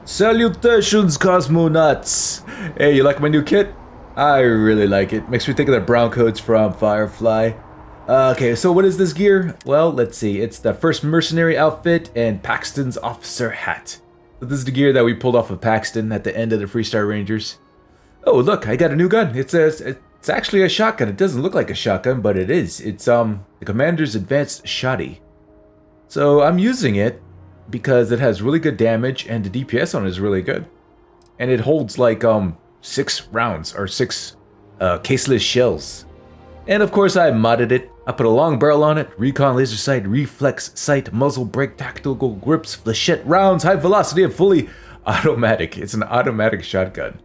Salutations Cosmonauts! Hey, you like my new kit? I really like it. Makes me think of the brown coats from Firefly. Okay, so what is this gear? Well, let's see. It's the first mercenary outfit and Paxton's officer hat. So this is the gear that we pulled off of Paxton at the end of the Freestar Rangers. Oh, look, I got a new gun. It's actually a shotgun. It doesn't look like a shotgun, but it is. It's the Commander's Advanced Shotty. So I'm using it because it has really good damage and the DPS on it is really good. And it holds like 6 rounds or 6 caseless shells. And of course I modded it. I put a long barrel on it, recon laser sight, reflex sight, muzzle brake, tactical grips, flechette rounds, high velocity, and fully automatic. It's an automatic shotgun.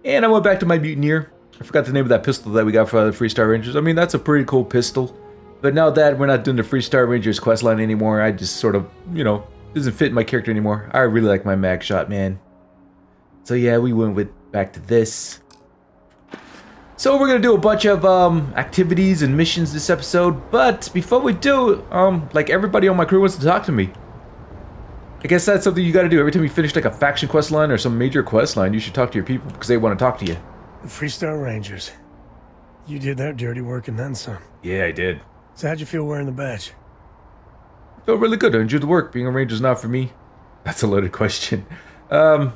And I went back to my mutineer. I forgot the name of that pistol that we got for the Freestar Rangers. I mean, that's a pretty cool pistol. But now that we're not doing the Freestar Rangers questline anymore, I just sort of, doesn't fit my character anymore. I really like my mag shot, man. So yeah, we went back to this. So we're gonna do a bunch of activities and missions this episode, but before we do, like everybody on my crew wants to talk to me. I guess that's something you gotta do. Every time you finish like a faction quest line or some major quest line, you should talk to your people because they want to talk to you. The Freestar Rangers. You did their dirty work and then some. Yeah, I did. So how'd you feel wearing the badge? I felt really good. I enjoyed the work. Being a ranger's not for me. That's a loaded question. It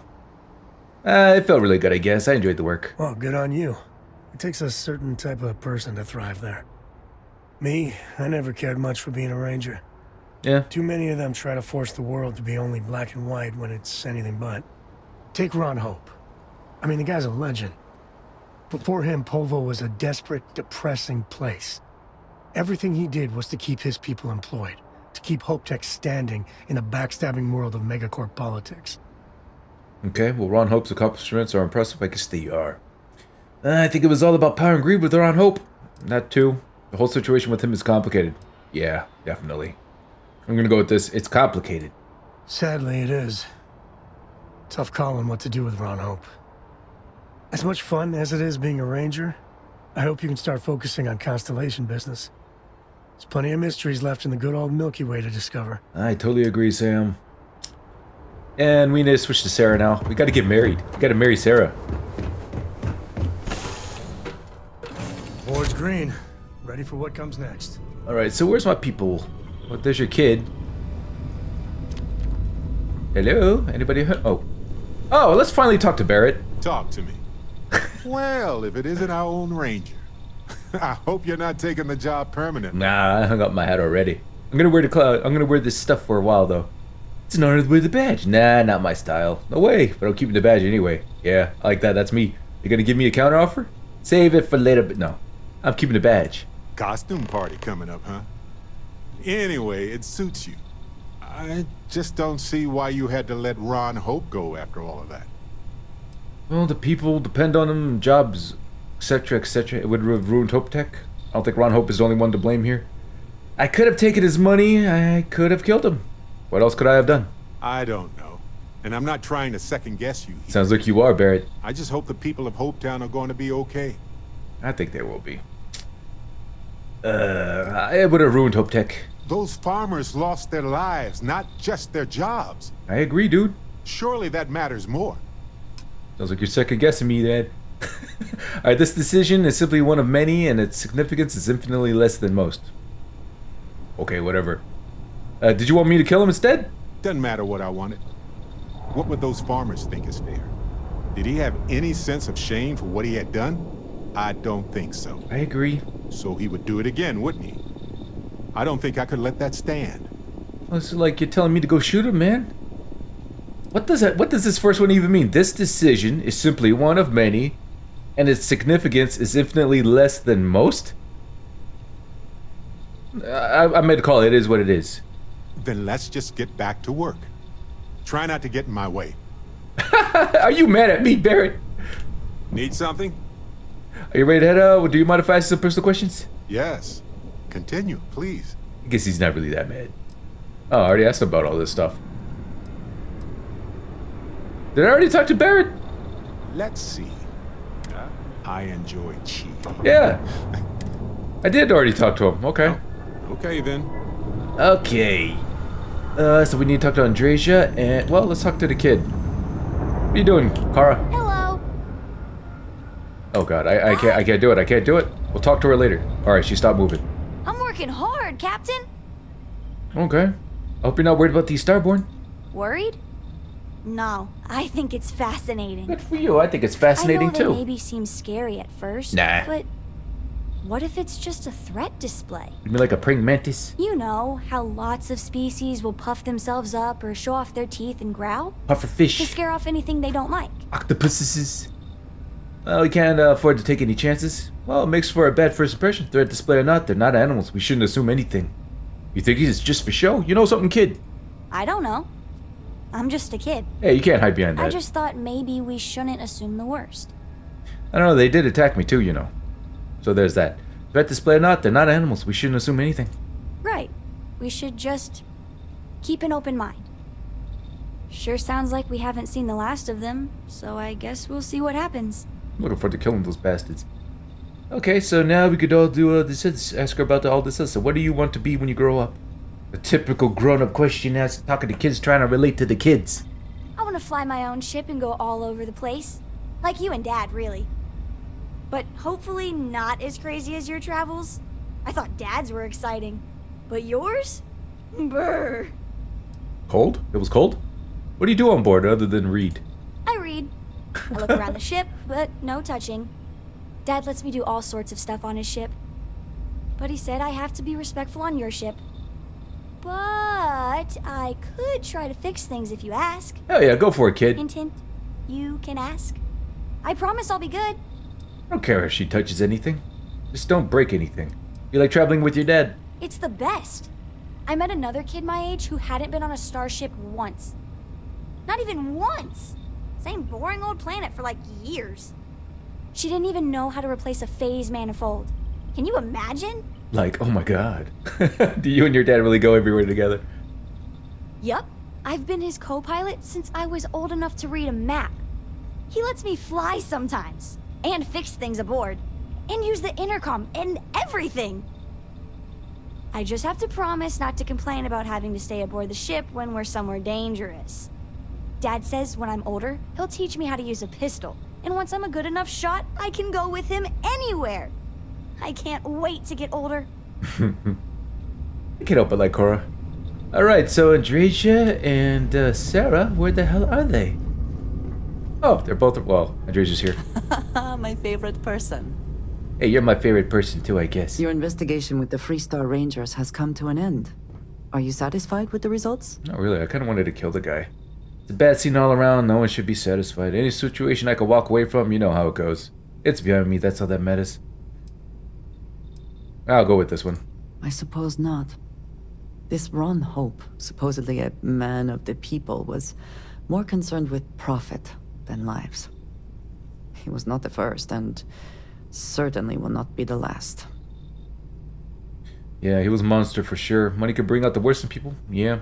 felt really good, I guess. I enjoyed the work. Well, good on you. It takes a certain type of person to thrive there. Me, I never cared much for being a ranger. Yeah. Too many of them try to force the world to be only black and white when it's anything but. Take Ron Hope. I mean, the guy's a legend. Before him, Polvo was a desperate, depressing place. Everything he did was to keep his people employed, to keep Hope Tech standing in a backstabbing world of megacorp politics. Okay, well, Ron Hope's accomplishments are impressive. I guess they are. I think it was all about power and greed with Ron Hope. That too. The whole situation with him is complicated. Yeah, definitely. I'm gonna go with this. It's complicated. Sadly, it is. Tough calling what to do with Ron Hope. As much fun as it is being a ranger, I hope you can start focusing on constellation business. There's plenty of mysteries left in the good old Milky Way to discover. I totally agree, Sam. And we need to switch to Sarah now. We gotta get married. We gotta marry Sarah. Board's green. Ready for what comes next. Alright, so where's my people? Well, there's your kid. Hello? Anybody? Oh, let's finally talk to Barrett. Talk to me. Well, if it isn't our own ranger. I hope you're not taking the job permanently. Nah, I hung up my hat already. I'm gonna wear this stuff for a while though. It's an honor to wear the badge. Nah, not my style. No way, but I'm keeping the badge anyway. Yeah, I like that. That's me. You gonna give me a counter offer? Save it for later, but no. I'm keeping the badge. Costume party coming up, huh? Anyway, it suits you. I just don't see why you had to let Ron Hope go after all of that. Well, the people depend on him, jobs, etc., etc. It would have ruined Hope Tech. I don't think Ron Hope is the only one to blame here. I could have taken his money. I could have killed him. What else could I have done? I don't know. And I'm not trying to second guess you. Sounds like you are, Barrett. I just hope the people of Hopetown are going to be okay. I think they will be. It would have ruined Hope Tech. Those farmers lost their lives, not just their jobs. I agree, dude. Surely that matters more. Sounds like you're second guessing me, Dad. Alright, this decision is simply one of many, and its significance is infinitely less than most. Okay, whatever. Did you want me to kill him instead? Doesn't matter what I wanted. What would those farmers think is fair? Did he have any sense of shame for what he had done? I don't think so. I agree. So he would do it again, wouldn't he? I don't think I could let that stand. Well, it's like you're telling me to go shoot him, man. What does this first one even mean? This decision is simply one of many, and its significance is infinitely less than most? I made a call. It is what it is. Then let's just get back to work. Try not to get in my way. Are you mad at me, Barrett? Need something? Are you ready to head out? Do you mind if I ask some personal questions? Yes. Continue, please. I guess he's not really that mad. Oh, I already asked him about all this stuff. Did I already talk to Barrett? Let's see. I enjoy cheese. Yeah. I did already talk to him. Okay. Oh, okay, then. Okay. So we need to talk to Andresia, and, well, let's talk to the kid. What are you doing, Kara? Hello. Oh god, I can't do it. I can't do it. We'll talk to her later. Alright, she stopped moving. I'm working hard, Captain. Okay. I hope you're not worried about these Starborn. Worried? No, I think it's fascinating. Good for you. I think it's fascinating I know too. they maybe seem scary at first. Nah. But what if it's just a threat display? You mean like a praying mantis? You know how lots of species will puff themselves up or show off their teeth and growl Puffer to fish. scare off anything they don't like. Octopuses. Well, we can't afford to take any chances. Well, it makes for a bad first impression. Threat display or not, they're not animals. We shouldn't assume anything. You think it's just for show? You know something, kid? I don't know. I'm just a kid. Hey, you can't hide behind that. I just thought maybe we shouldn't assume the worst. I don't know, they did attack me too, you know. So there's that. Threat display or not, they're not animals. We shouldn't assume anything. Right. We should just keep an open mind. Sure sounds like we haven't seen the last of them, so I guess we'll see what happens. I'm looking forward to killing those bastards. Okay, so now we could all do this. Ask her about all this. So what do you want to be when you grow up? A typical grown-up question asked, talking to kids trying to relate to the kids. I want to fly my own ship and go all over the place. Like you and Dad, really. But hopefully not as crazy as your travels. I thought Dad's were exciting. But yours? Brr. Cold? It was cold? What do you do on board other than read? I read. I look around the ship, but no touching. Dad lets me do all sorts of stuff on his ship. But he said I have to be respectful on your ship. But I could try to fix things if you ask. Oh yeah, go for it, kid. Hint, hint. You can ask. I promise I'll be good. I don't care if she touches anything. Just don't break anything. You like traveling with your dad? It's the best. I met another kid my age who hadn't been on a starship once. Not even once. Same boring old planet for like years. She didn't even know how to replace a phase manifold. Can you imagine? Like, oh my god. Do you and your dad really go everywhere together? Yup. I've been his co-pilot since I was old enough to read a map. He lets me fly sometimes, and fix things aboard, and use the intercom and everything. I just have to promise not to complain about having to stay aboard the ship when we're somewhere dangerous. Dad says when I'm older, he'll teach me how to use a pistol, and once I'm a good enough shot, I can go with him anywhere. I can't wait to get older. I can't help but like Cora. Alright, so Andreja and Sarah, where the hell are they? Oh, they're both, well, Andreja's here. My favorite person. Hey, you're my favorite person too, I guess. Your investigation with the Freestar Rangers has come to an end. Are you satisfied with the results? Not really, I kind of wanted to kill the guy. It's a bad scene all around, no one should be satisfied. Any situation I could walk away from, you know how it goes. It's behind me, that's all that matters. I'll go with this one. I suppose not. This Ron Hope, supposedly a man of the people, was more concerned with profit than lives. He was not the first, and certainly will not be the last. Yeah, he was a monster for sure. Money could bring out the worst in people, yeah.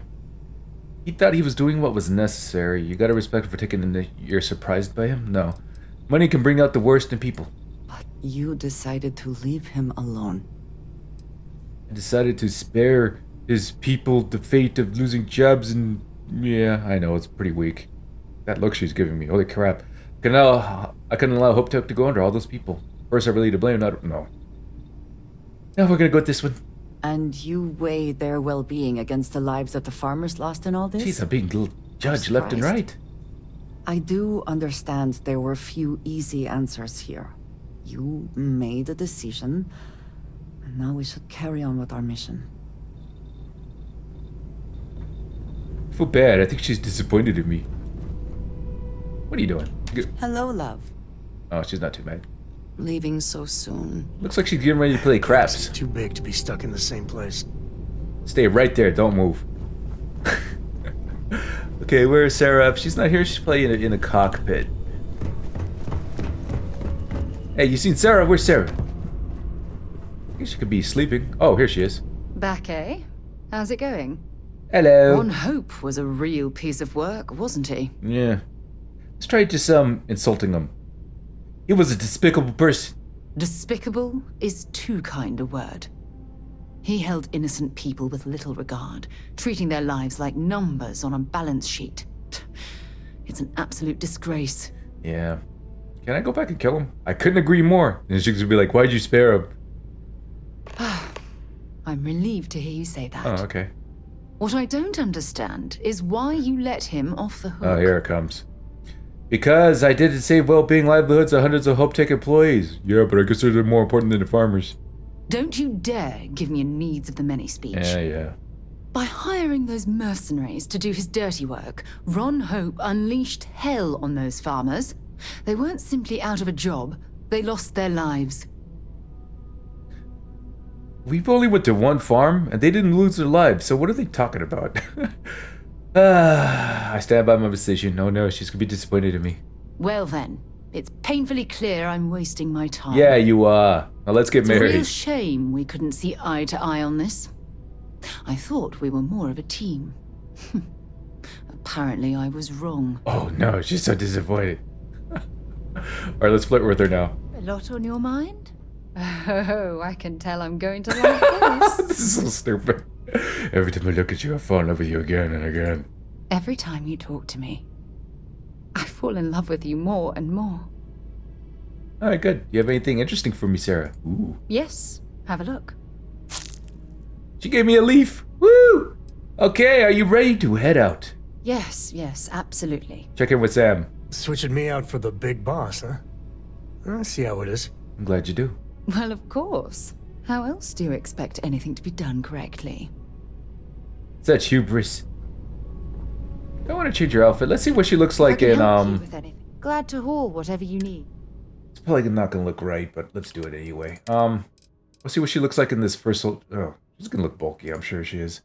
He thought he was doing what was necessary. You gotta respect him for taking you're surprised by him? No. Money can bring out the worst in people. But you decided to leave him alone. I decided to spare his people the fate of losing jobs and... Yeah, I know, it's pretty weak. That look she's giving me, holy crap. I couldn't allow Hope to go under all those people. First, I really to blame, not... No. Now we're gonna go with this one. And you weigh their well-being against the lives that the farmers lost in all this? Jeez, I'm being judged left and right. I do understand there were few easy answers here. You made a decision, and now we should carry on with our mission. I feel bad, I think she's disappointed in me. What are you doing? Hello, love. Oh, she's not too bad. Leaving so soon. Looks like she's getting ready to play craps. Too big to be stuck in the same place. Stay right there, don't move. Okay, where's Sarah? If she's not here, she's playing in a cockpit. Hey, you seen Sarah? Where's Sarah? I think she could be sleeping. Oh, here she is. Back, eh? How's it going? Hello. Ron Hope was a real piece of work, wasn't he? Yeah. Let's try just insulting him. He was a despicable person. Despicable is too kind a word. He held innocent people with little regard, treating their lives like numbers on a balance sheet. It's an absolute disgrace. Yeah. Can I go back and kill him? I couldn't agree more. And she's gonna be like, why'd you spare him? I'm relieved to hear you say that. Oh, okay. What I don't understand is why you let him off the hook. Oh, here it comes. Because I did it save well-being livelihoods of hundreds of Hope Tech employees. Yeah, but I consider them more important than the farmers. Don't you dare give me a needs of the many speech. Yeah. By hiring those mercenaries to do his dirty work, Ron Hope unleashed hell on those farmers. They weren't simply out of a job, they lost their lives. We've only went to one farm, and they didn't lose their lives, so what are they talking about? I stand by my decision. Oh no, she's gonna be disappointed in me. Well then, it's painfully clear I'm wasting my time. Yeah, you are. Now let's get married. It's a real shame we couldn't see eye to eye on this. I thought we were more of a team. Apparently I was wrong. Oh no, she's so disappointed. Alright, let's flirt with her now. A lot on your mind? Oh, I can tell I'm going to like this. This is so stupid. Every time I look at you, I fall in love with you again and again. Every time you talk to me, I fall in love with you more and more. Alright, good. You have anything interesting for me, Sarah? Ooh. Yes, have a look. She gave me a leaf. Woo! Okay, are you ready to head out? Yes, absolutely. Check in with Sam. Switching me out for the big boss, huh? I see how it is. I'm glad you do. Well, of course. How else do you expect anything to be done correctly? Is that hubris? I want to change your outfit. Let's see what she looks like in, With anything. Glad to haul whatever you need. It's probably not gonna look right, but let's do it anyway. Let's see what she looks like in this first. Oh, she's gonna look bulky. I'm sure she is.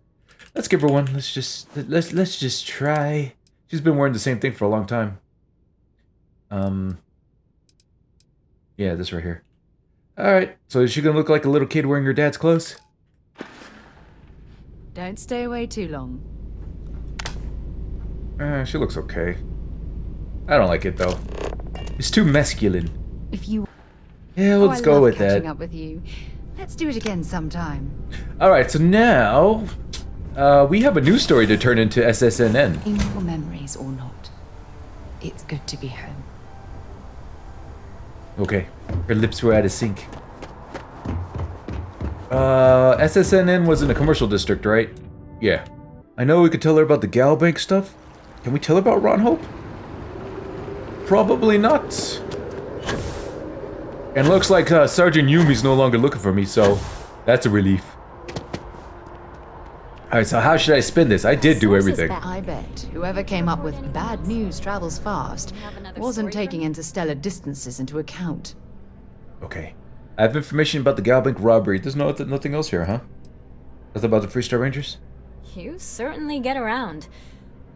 Let's give her one. Let's just try. She's been wearing the same thing for a long time. Yeah, this right here. All right. So is she gonna look like a little kid wearing her dad's clothes? Don't stay away too long. She looks okay. I don't like it though. It's too masculine. If you Yeah, let's go with that. catching up with you. Let's do it again sometime. All right, so now we have a news story to turn into SSNN. Painful memories or not, it's good to be home. Okay, her lips were out of sync. SSNN was in a commercial district, right? Yeah. I know we could tell her about the Gal Bank stuff. Can we tell her about Ron Hope? Probably not. And looks like Sergeant Yumi's no longer looking for me, so that's a relief. Alright, so how should I spin this? I did do everything. I bet whoever came up with bad news travels fast wasn't taking interstellar distances into account. Okay. I have information about the Gal Bank robbery. There's nothing else here, huh? Nothing about the Freestar Rangers? You certainly get around.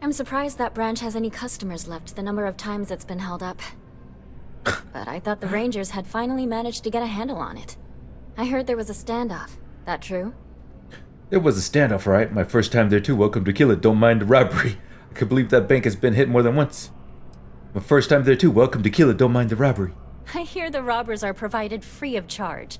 I'm surprised that branch has any customers left the number of times it's been held up. But I thought the Rangers had finally managed to get a handle on it. I heard there was a standoff. That true? There was a standoff, right? My first time there too. Welcome to Kill It. Don't mind the robbery. I can't believe that bank has been hit more than once. My first time there too. Welcome to Kill It. Don't mind the robbery. I hear the robbers are provided free of charge.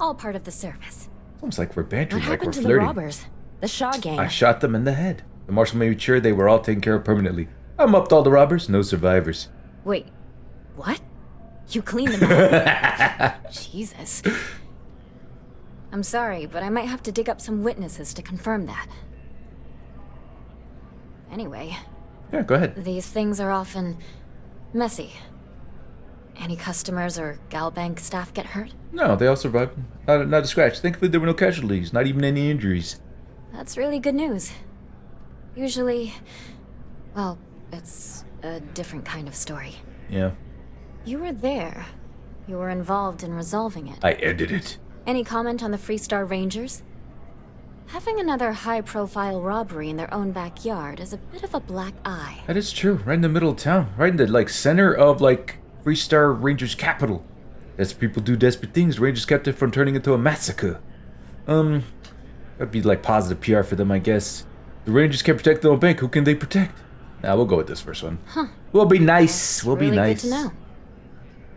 All part of the service. Sounds like we're bantering, What like we're happened to the flirting. robbers? The Shaw gang. I shot them in the head. The marshal made sure they were all taken care of permanently. I'm up to all the robbers, no survivors. Wait, what? You cleaned them out? Jesus. I'm sorry, but I might have to dig up some witnesses to confirm that. Anyway. Yeah, go ahead. These things are often messy. Any customers or Gal Bank staff get hurt? No, they all survived. Not a scratch. Thankfully, there were no casualties, not even any injuries. That's really good news. Usually, well, it's a different kind of story. Yeah. You were there. You were involved in resolving it. I ended it. Any comment on the Freestar Rangers? Having another high-profile robbery in their own backyard is a bit of a black eye. That is true. Right in the middle of town. Right in the, center of, Freestar Rangers capital. Desperate people do desperate things. Rangers kept it from turning into a massacre. That'd be, positive PR for them, I guess. The Rangers can't protect their own bank. Who can they protect? Nah, we'll go with this first one. Huh. We'll be nice. We'll be Really nice. good to know.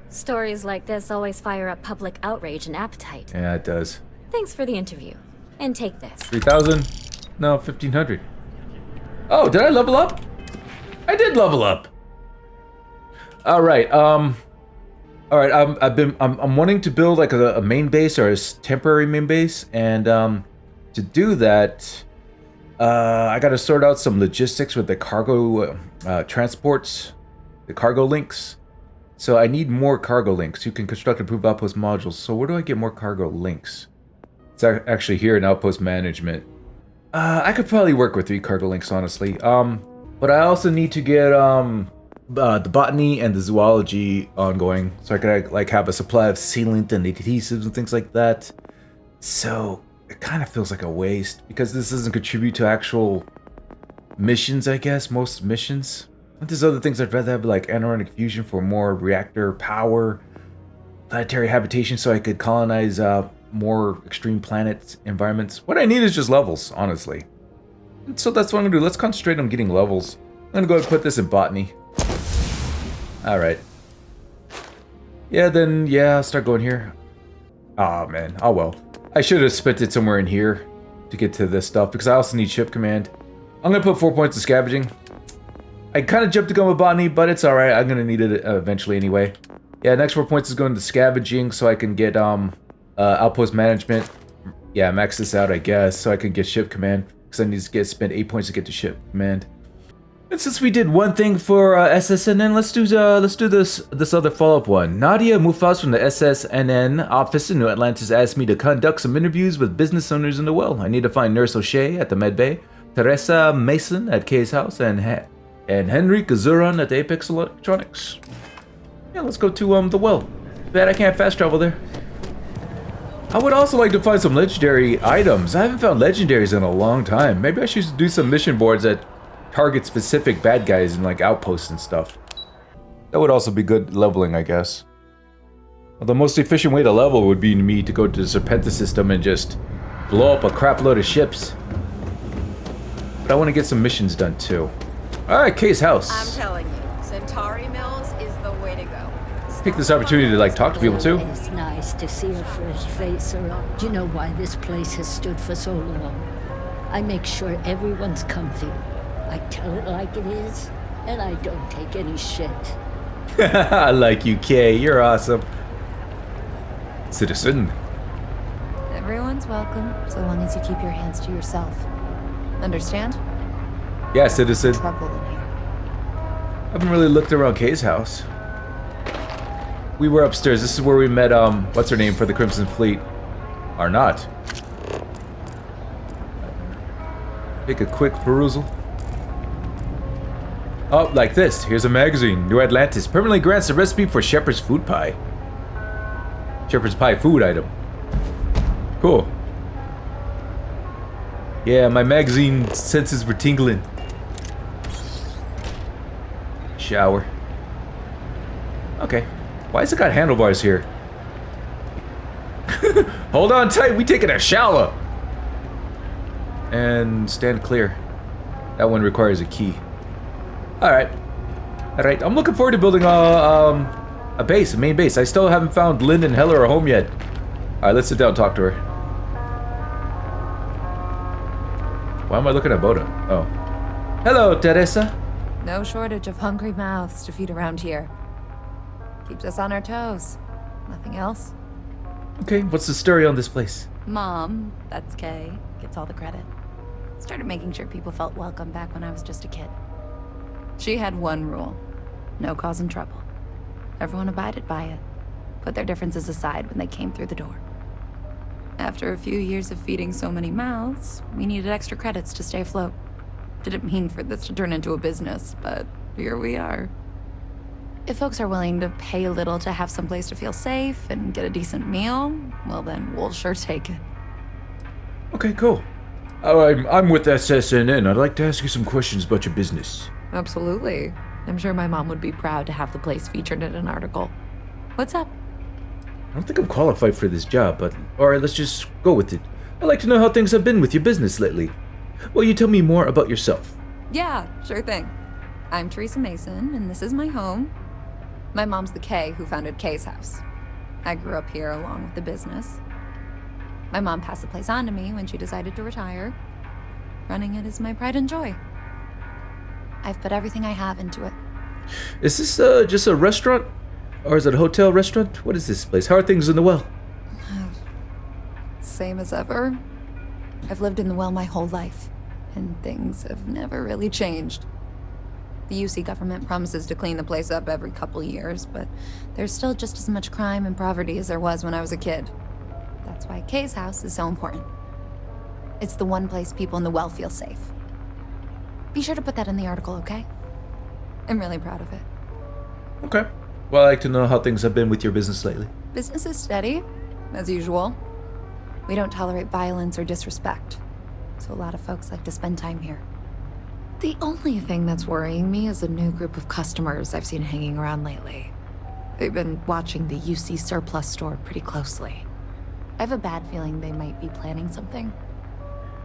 Stories like this always fire up public outrage and appetite. Yeah, it does. Thanks for the interview. And take this. 3,000? No, 1,500. Oh, did I level up? I did level up. All right. All right. I'm wanting to build like a main base or a temporary main base, and to do that, I got to sort out some logistics with the cargo transports, the cargo links. So I need more cargo links. You can construct improved outpost modules. So where do I get more cargo links? It's actually here in outpost management. I could probably work with 3 cargo links, honestly. But I also need to get the botany and the zoology ongoing, so I could like have a supply of sealant and adhesives and things like that. So it kind of feels like a waste because this doesn't contribute to actual missions. I guess most missions. There's other things I'd rather have, like anionic fusion for more reactor power, planetary habitation, so I could colonize more extreme planet environments. What I need is just levels, honestly. And so that's what I'm gonna do. Let's concentrate on getting levels. I'm gonna go ahead and put this in botany. Alright. Yeah, then, yeah, I'll start going here. Aw, man. Oh, well. I should have spent it somewhere in here to get to this stuff, because I also need ship command. I'm gonna put 4 points of scavenging. I kind of jumped to go with botany, but it's alright. I'm gonna need it eventually anyway. Yeah, next 4 points is going to scavenging, so I can get, outpost management. Yeah, max this out, I guess, so I can get ship command, because I need to spend 8 points to get to ship command. And since we did one thing for SSNN, let's do this other follow-up one. Nadia Mufas from the SSNN office in New Atlantis asked me to conduct some interviews with business owners in the well. I need to find Nurse O'Shea at the Med Bay, Teresa Mason at Kay's house, and Henrik Azuran at Apex Electronics. Yeah, let's go to the well. Too bad I can't fast travel there. I would also like to find some legendary items. I haven't found legendaries in a long time. Maybe I should do some mission boards that target specific bad guys in like outposts and stuff. That would also be good leveling, I guess. Well, the most efficient way to level would be me to go to the Serpenta system and just blow up a crap load of ships. But I want to get some missions done too. Alright, Kay's house. I'm telling you, Centauri Mills is the way to go. Take this opportunity to like talk to people too. It's nice to see a fresh face around. Do you know why this place has stood for so long? I make sure everyone's comfy. I tell it like it is, and I don't take any shit. I like you, Kay. You're awesome. Citizen. Everyone's welcome, so long as you keep your hands to yourself. Understand? Yeah, citizen. Trouble in here. I haven't really looked around Kay's house. We were upstairs. This is where we met, what's her name for the Crimson Fleet? Or not. Take a quick perusal. Oh, like this. Here's a magazine. New Atlantis permanently grants a recipe for Shepherd's food pie. Shepherd's pie food item. Cool. Yeah, my magazine senses were tingling. Shower. Okay. Why has it got handlebars here? Hold on tight, we taking a shower. And stand clear. That one requires a key. Alright. Alright, I'm looking forward to building a base, a main base. I still haven't found Lynn and Heller a home yet. Alright, let's sit down and talk to her. Why am I looking at Boda? Oh. Hello, Teresa. No shortage of hungry mouths to feed around here. Keeps us on our toes. Nothing else. Okay, what's the story on this place? Mom, that's Kay, gets all the credit. Started making sure people felt welcome back when I was just a kid. She had one rule. No causing trouble. Everyone abided by it. Put their differences aside when they came through the door. After a few years of feeding so many mouths, we needed extra credits to stay afloat. Didn't mean for this to turn into a business, but here we are. If folks are willing to pay a little to have someplace to feel safe and get a decent meal, well then, we'll sure take it. Okay, cool. I'm with SSNN. I'd like to ask you some questions about your business. Absolutely. I'm sure my mom would be proud to have the place featured in an article. What's up? I don't think I'm qualified for this job, but alright, let's just go with it. I'd like to know how things have been with your business lately. Will you tell me more about yourself? Yeah, sure thing. I'm Teresa Mason, and this is my home. My mom's the Kay who founded Kay's house. I grew up here along with the business. My mom passed the place on to me when she decided to retire. Running it is my pride and joy. I've put everything I have into it. Is this just a restaurant? Or is it a hotel restaurant? What is this place? How are things in the well? Same as ever. I've lived in the well my whole life, and things have never really changed. The UC government promises to clean the place up every couple years, but there's still just as much crime and poverty as there was when I was a kid. That's why Kay's house is so important. It's the one place people in the well feel safe. Be sure to put that in the article, okay? I'm really proud of it. Okay. Well, I'd like to know how things have been with your business lately. Business is steady, as usual. We don't tolerate violence or disrespect, so a lot of folks like to spend time here. The only thing that's worrying me is a new group of customers I've seen hanging around lately. They've been watching the UC surplus store pretty closely. I have a bad feeling they might be planning something.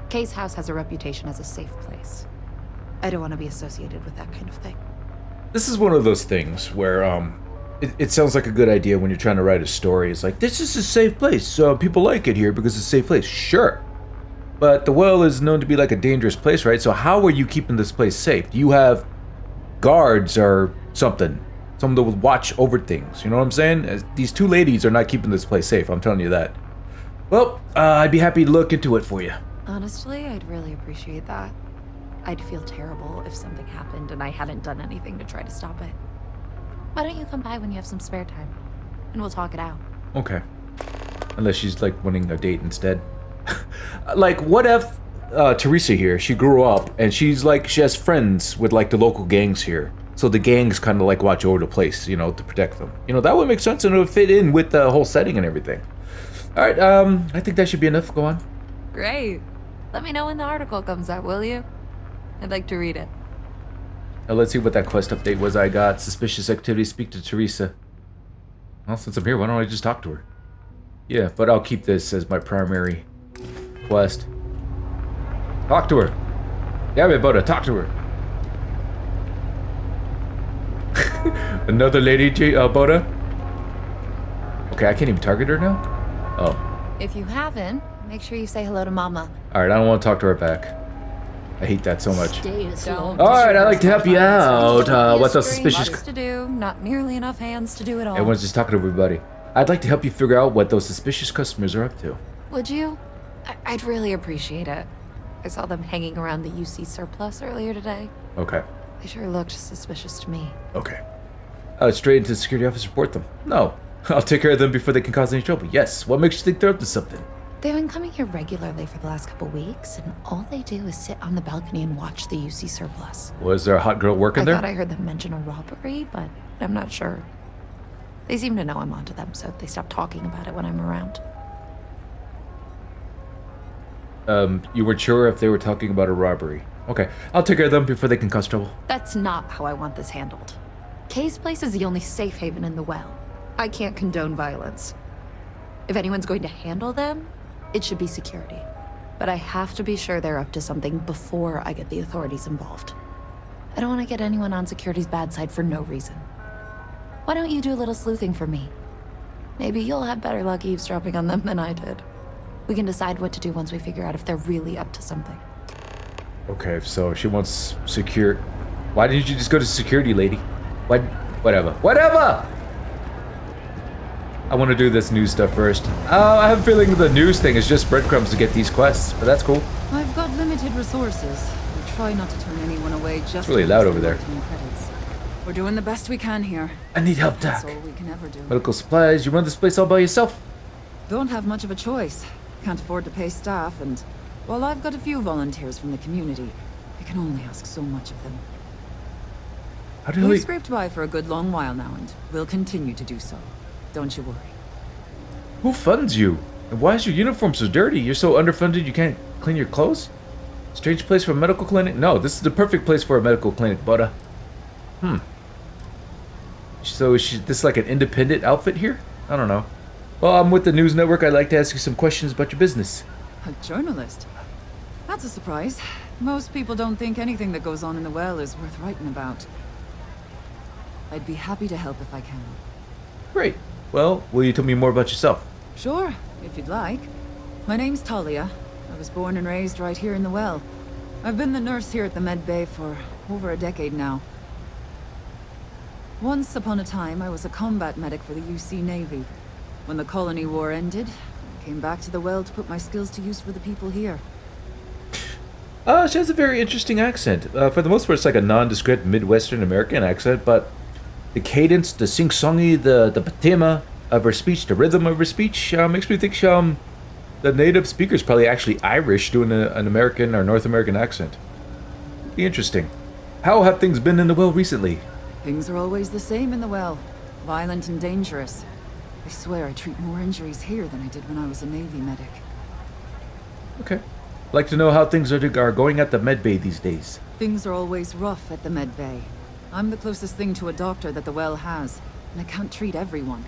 Kay's house has a reputation as a safe place. I don't want to be associated with that kind of thing. This is one of those things where it sounds like a good idea when you're trying to write a story. It's like, this is a safe place, so people like it here because it's a safe place. Sure. But the well is known to be like a dangerous place, right? So how are you keeping this place safe? Do you have guards or something? Someone that will watch over things, you know what I'm saying? These two ladies are not keeping this place safe, I'm telling you that. Well, I'd be happy to look into it for you. Honestly, I'd really appreciate that. I'd feel terrible if something happened and I hadn't done anything to try to stop it. Why don't you come by when you have some spare time? And we'll talk it out. Okay. Unless she's like wanting a date instead. Like, what if Teresa here, she grew up and she's like, she has friends with like the local gangs here. So the gangs kind of like watch over the place, you know, to protect them. You know, that would make sense and it would fit in with the whole setting and everything. All right, I think that should be enough. Go on. Great. Let me know when the article comes out, will you? I'd like to read it. Now let's see what that quest update was I got. Suspicious activity, speak to Teresa. Well, since I'm here, why don't I just talk to her? Yeah, but I'll keep this as my primary quest. Talk to her. Yeah, Boda, talk to her. Another lady, Boda? Okay, I can't even target her now? Oh. If you haven't, make sure you say hello to Mama. Alright, I don't want to talk to her back. I hate that so much. Don't. Alright, I'd like to help you out. What those suspicious... Lots to do, not nearly enough hands to do it all. Everyone's just talking to everybody. I'd like to help you figure out what those suspicious customers are up to. Would you? I'd really appreciate it. I saw them hanging around the UC surplus earlier today. Okay. They sure looked suspicious to me. Okay. Straight into the security office, report them. No. I'll take care of them before they can cause any trouble. Yes. What makes you think they're up to something? They've been coming here regularly for the last couple weeks, and all they do is sit on the balcony and watch the UC surplus. Was there a hot girl working there? I thought I heard them mention a robbery, but I'm not sure. They seem to know I'm onto them, so they stop talking about it when I'm around. You weren't sure if they were talking about a robbery. Okay, I'll take care of them before they can cause trouble. That's not how I want this handled. Kay's place is the only safe haven in the well. I can't condone violence. If anyone's going to handle them, it should be security. But I have to be sure they're up to something before I get the authorities involved. I don't want to get anyone on security's bad side for no reason. Why don't you do a little sleuthing for me? Maybe you'll have better luck eavesdropping on them than I did. We can decide what to do once we figure out if they're really up to something. Okay, so she wants secure... Why didn't you just go to security, lady? What? Whatever. Whatever! I want to do this news stuff first. I have a feeling the news thing is just breadcrumbs to get these quests, but that's cool. I've got limited resources. We try not to turn anyone away just... It's really loud over there. Credits. We're doing the best we can here. I need help, Doc. That's all we can ever do. Medical supplies. You run this place all by yourself? Don't have much of a choice. Can't afford to pay staff, and while I've got a few volunteers from the community, I can only ask so much of them. How do We've scraped by for a good long while now, and we'll continue to do so. Don't you worry. Who funds you? And why is your uniform so dirty? You're so underfunded you can't clean your clothes? Strange place for a medical clinic? No, this is the perfect place for a medical clinic, Buddha. So is this like an independent outfit here? I don't know. Well, I'm with the news network. I'd like to ask you some questions about your business. A journalist? That's a surprise. Most people don't think anything that goes on in the well is worth writing about. I'd be happy to help if I can. Great. Well, will you tell me more about yourself? Sure, if you'd like. My name's Talia. I was born and raised right here in the well. I've been the nurse here at the med bay for over a decade now. Once upon a time, I was a combat medic for the UC Navy. When the colony war ended, I came back to the well to put my skills to use for the people here. She has a very interesting accent. For the most part, it's like a nondescript Midwestern American accent, but the cadence, the sing-songy, the patema of her speech, the rhythm of her speech, makes me think the native speaker is probably actually Irish doing an American or North American accent. Be interesting. How have things been in the well recently? Things are always the same in the well. Violent and dangerous. I swear I treat more injuries here than I did when I was a Navy medic. Okay. I'd like to know how things are going at the med bay these days. Things are always rough at the med bay. I'm the closest thing to a doctor that the well has, and I can't treat everyone.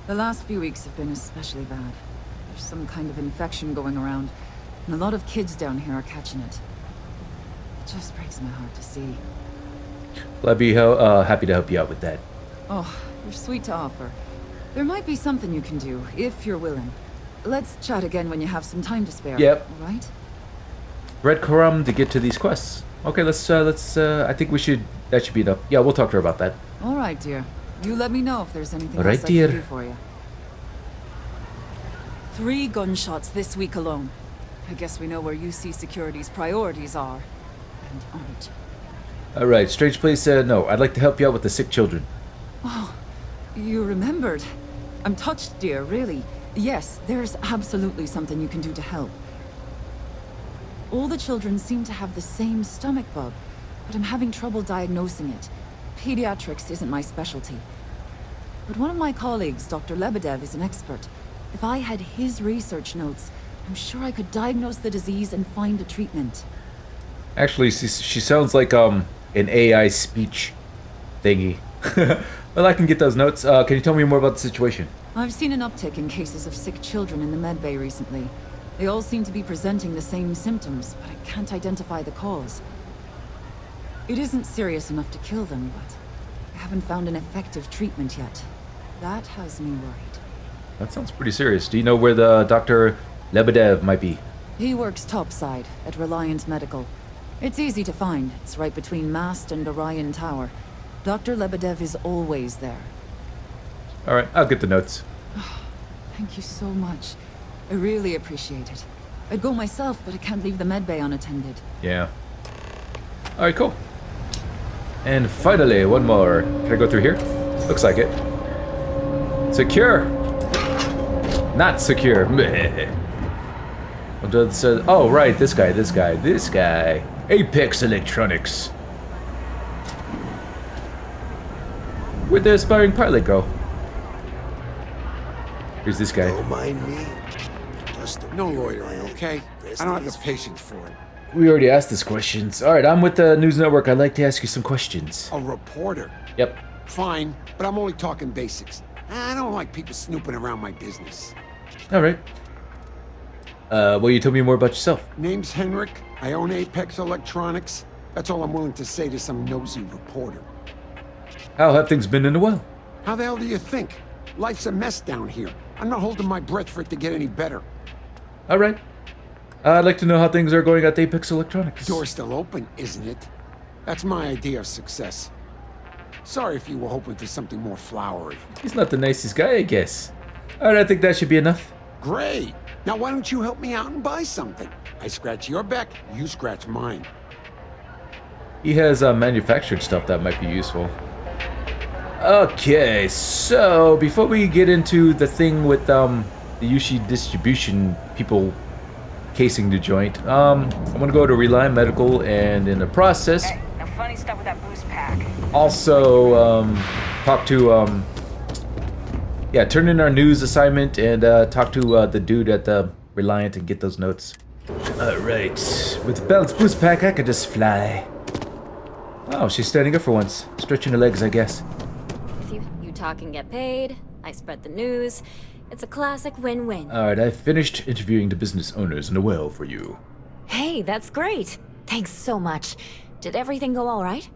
The last few weeks have been especially bad. There's some kind of infection going around, and a lot of kids down here are catching it. It just breaks my heart to see. Well, I'd be happy to help you out with that. Oh, you're sweet to offer. There might be something you can do, if you're willing. Let's chat again when you have some time to spare. Yep. All right? Breadcrumb to get to these quests. Okay, let's, I think that should be enough. Yeah, we'll talk to her about that. All right, dear. You let me know if there's anything All right, else I dear. can do for you. 3 gunshots this week alone. I guess we know where UC Security's priorities are. And aren't. Alright, Strange Place, no. I'd like to help you out with the sick children. Oh, you remembered. I'm touched, dear, really. Yes, there's absolutely something you can do to help. All the children seem to have the same stomach bug, but I'm having trouble diagnosing it. Pediatrics isn't my specialty. But one of my colleagues, Dr. Lebedev, is an expert. If I had his research notes, I'm sure I could diagnose the disease and find a treatment. Actually, she sounds like an AI speech thingy. Well, I can get those notes. Can you tell me more about the situation? I've seen an uptick in cases of sick children in the medbay recently. They all seem to be presenting the same symptoms, but I can't identify the cause. It isn't serious enough to kill them, but I haven't found an effective treatment yet. That has me worried. That sounds pretty serious. Do you know where the Dr. Lebedev might be? He works topside at Reliant Medical. It's easy to find. It's right between Mast and Orion Tower. Dr. Lebedev is always there. Alright, I'll get the notes. Thank you so much. I really appreciate it. I'd go myself, but I can't leave the medbay unattended. Yeah. Alright, cool. And finally, one more. Can I go through here? Looks like it. Secure! Not secure. Oh, right, this guy. Apex Electronics. Where'd the aspiring pilot go? Here's this guy. Don't mind me. No loitering, okay? I don't have the patience for it. We already asked these questions. Alright, I'm with the news network. I'd like to ask you some questions. A reporter? Yep. Fine, but I'm only talking basics. I don't like people snooping around my business. Alright. Will you tell me more about yourself? Name's Henrik. I own Apex Electronics. That's all I'm willing to say to some nosy reporter. How have things been in the well? How the hell do you think? Life's a mess down here. I'm not holding my breath for it to get any better. Alright. I'd like to know how things are going at Apex Electronics. Door's still open, isn't it? That's my idea of success. Sorry if you were hoping for something more flowery. He's not the nicest guy, I guess. Alright, I think that should be enough. Great. Now why don't you help me out and buy something? I scratch your back, you scratch mine. He has manufactured stuff that might be useful. Okay, so before we get into the thing with the Yushi distribution people casing the joint, I'm gonna go to Reliant Medical and in the process, Hey, no funny stuff with that boost pack. also talk to turn in our news assignment and talk to the dude at the Reliant and get those notes. Alright, with Belt's boost pack I could just fly. Oh, she's standing up for once, stretching her legs, I guess. If you talk and get paid, I spread the news. It's a classic win-win. Alright, I've finished interviewing the business owners in a well for you. Hey, that's great. Thanks so much. Did everything go all right?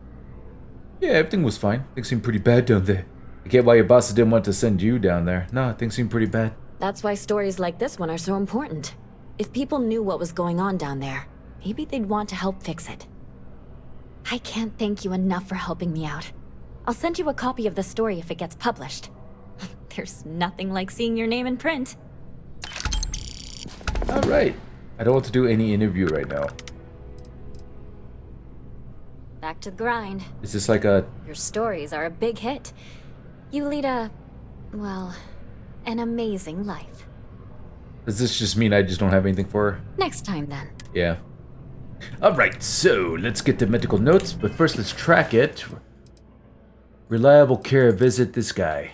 Yeah, everything was fine. Things seemed pretty bad down there. I get why your bosses didn't want to send you down there. No, things seem pretty bad. That's why stories like this one are so important. If people knew what was going on down there, maybe they'd want to help fix it. I can't thank you enough for helping me out. I'll send you a copy of the story if it gets published. There's nothing like seeing your name in print. Alright. I don't want to do any interview right now. Back to the grind. Is this like a... Your stories are a big hit. You lead a... well, an amazing life. Does this just mean I just don't have anything for her? Next time, then. Yeah. Alright, so let's get the medical notes, but first let's track it. Reliable care, visit this guy.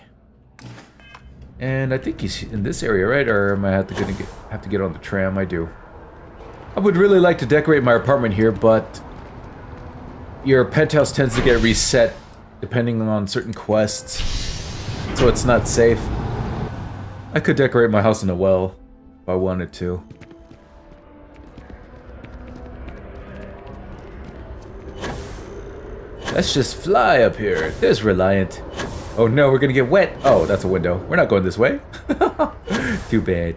And I think he's in this area, right? Or am I have to get on the tram? I do. I would really like to decorate my apartment here, but your penthouse tends to get reset depending on certain quests, so it's not safe. I could decorate my house in a well if I wanted to. Let's just fly up here. There's Reliant. Oh no, we're gonna get wet. Oh, that's a window. We're not going this way. Too bad.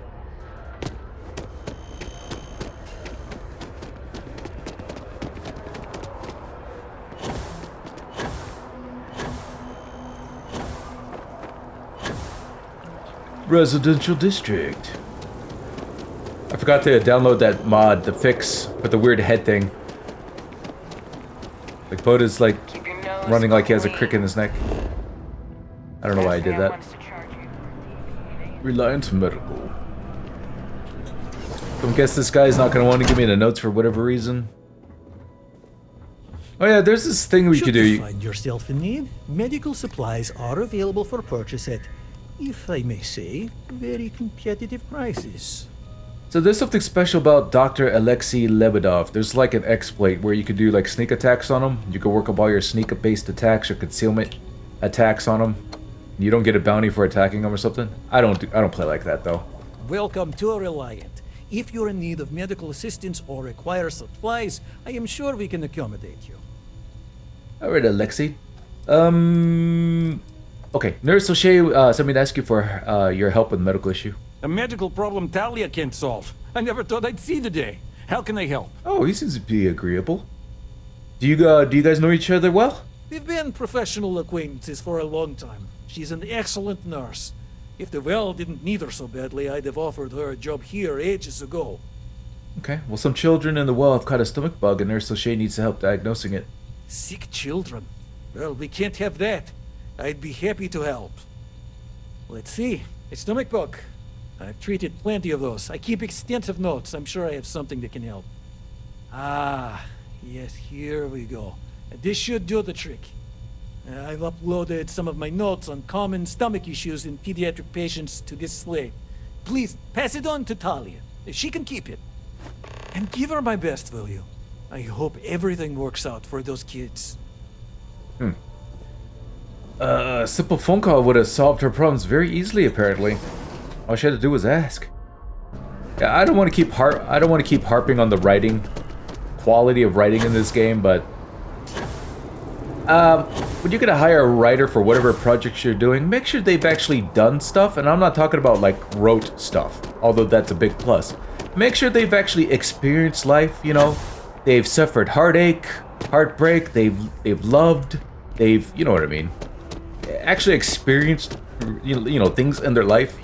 Residential district. I forgot to download that mod, the fix for the weird head thing. Like Boda's like running like he has a crick in his neck. I don't know why I did that. Reliance Medical. So I guess this guy's not going to want to give me the notes for whatever reason. Oh yeah, there's this thing we could do. Should you find yourself in need, medical supplies are available for purchase at, if I may say, very competitive prices. So there's something special about Dr. Alexei Lebedov. There's like an exploit where you could do like sneak attacks on him. You could work up all your sneak-based attacks or concealment attacks on him. You don't get a bounty for attacking him or something. I don't play like that though. Welcome to Reliant. If you're in need of medical assistance or require supplies, I am sure we can accommodate you. Alright, Alexei. Okay, Nurse O'Shea sent me to ask you for your help with a medical issue. A medical problem Talia can't solve. I never thought I'd see the day. How can I help? Oh, he seems to be agreeable. Do you guys know each other well? We've been professional acquaintances for a long time. She's an excellent nurse. If the well didn't need her so badly, I'd have offered her a job here ages ago. Okay, well some children in the well have caught a stomach bug and Nurse O'Shea needs help diagnosing it. Sick children? Well, we can't have that. I'd be happy to help. Let's see. A stomach bug. I've treated plenty of those. I keep extensive notes. I'm sure I have something that can help. Ah, yes, here we go. This should do the trick. I've uploaded some of my notes on common stomach issues in pediatric patients to this slate. Please, pass it on to Talia. She can keep it. And give her my best, will you? I hope everything works out for those kids. A simple phone call would have solved her problems very easily, apparently. All she had to do was ask. Yeah, I don't want to keep harping on the writing, quality of writing in this game, but when you're gonna hire a writer for whatever projects you're doing, make sure they've actually done stuff, and I'm not talking about like wrote stuff, although that's a big plus. Make sure they've actually experienced life, you know. They've suffered heartache, heartbreak, they've loved, they've, you know what I mean, actually experienced, you know, things in their life.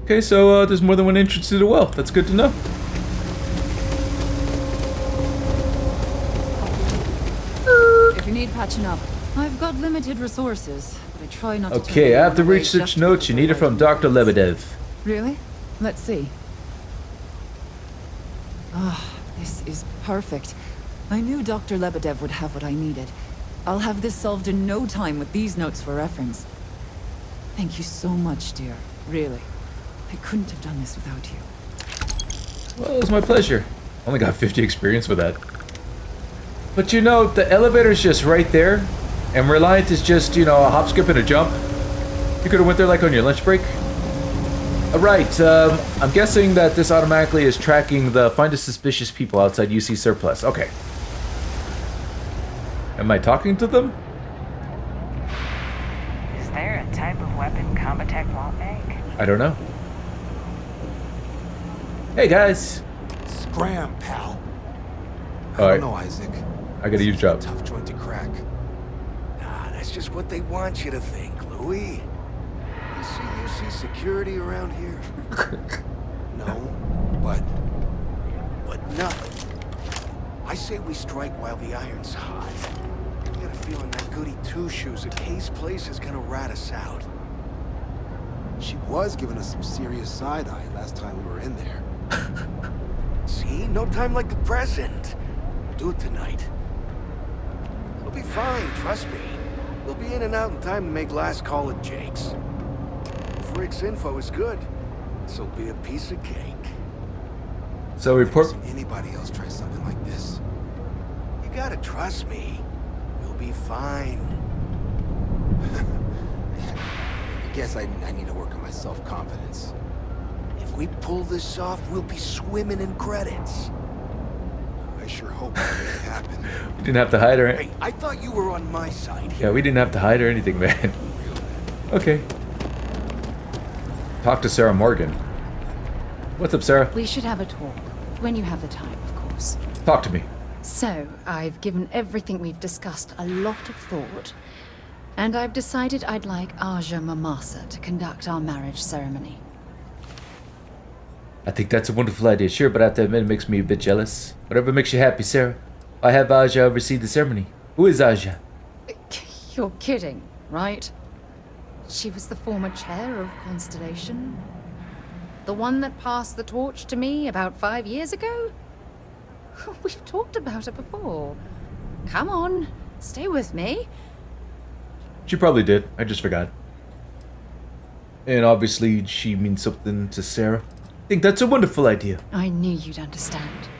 Okay, so there's more than one entrance to the well. That's good to know. If you need patching up, I've got limited resources, but I try not to. Okay, I have the research notes you needed from Dr. Lebedev. Really? Let's see. Ah, this is perfect. I knew Dr. Lebedev would have what I needed. I'll have this solved in no time with these notes for reference. Thank you so much, dear. Really. I couldn't have done this without you. Well, it was my pleasure. Only got 50 experience with that. But you know, the elevator's just right there, and Reliant is just, you know, a hop, skip, and a jump. You could have went there like on your lunch break. Alright, I'm guessing that this automatically is tracking the find the suspicious people outside UC Surplus. Okay. Am I talking to them? Is there a type of weapon Combat Tech won't make? I don't know. Hey guys. Scram, pal. All right. I don't know, Isaac. I got a huge job. Tough joint to crack. That's just what they want you to think, Louis. You see security around here? No, but nothing. I say we strike while the iron's hot. I got a feeling that goody two-shoes at Kay's place is gonna rat us out. She was giving us some serious side-eye last time we were in there. See? No time like the present. We'll do it tonight. It'll be fine, trust me. We'll be in and out in time to make last call at Jake's. If Rick's info is good, this'll be a piece of cake. So report. Anybody else try something like this? You gotta trust me. We'll be fine. I guess I need to work on my self-confidence. If we pull this off, we'll be swimming in credits. I sure hope that may happen. We didn't have to hide her. Hey, I thought you were on my side. Yeah, we didn't have to hide or anything, man. Okay. Talk to Sarah Morgan. What's up, Sarah? We should have a talk. When you have the time, of course. Talk to me. So, I've given everything we've discussed a lot of thought, and I've decided I'd like Aja Mamasa to conduct our marriage ceremony. I think that's a wonderful idea, sure, but I have to admit it makes me a bit jealous. Whatever makes you happy, Sarah. I have Aja oversee the ceremony. Who is Aja? You're kidding, right? She was the former chair of Constellation. The one that passed the torch to me about 5 years ago? We've talked about it before. Come on, stay with me. She probably did. I just forgot. And obviously, she means something to Sarah. I think that's a wonderful idea. I knew you'd understand.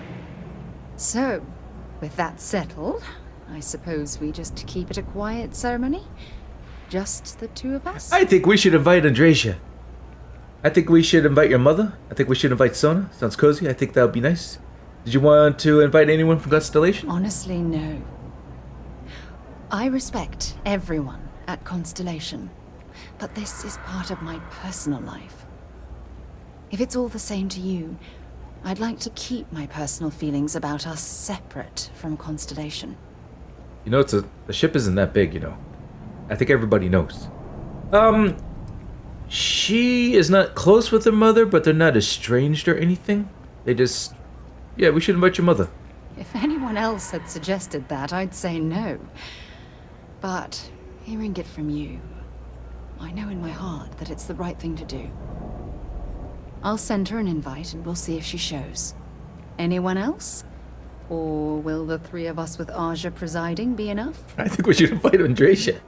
So, with that settled, I suppose we just keep it a quiet ceremony? Just the two of us? I think we should invite Andresia. I think we should invite your mother. I think we should invite Sona. Sounds cozy. I think that would be nice. Did you want to invite anyone from Constellation? Honestly, no. I respect everyone at Constellation, but this is part of my personal life. If it's all the same to you, I'd like to keep my personal feelings about us separate from Constellation. You know, the ship isn't that big, you know. I think everybody knows. She is not close with her mother, but they're not estranged or anything. They just... Yeah, we should invite your mother. If anyone else had suggested that, I'd say no. But hearing it from you, I know in my heart that it's the right thing to do. I'll send her an invite and we'll see if she shows. Anyone else? Or will the three of us with Aja presiding be enough? I think we should invite Andresia.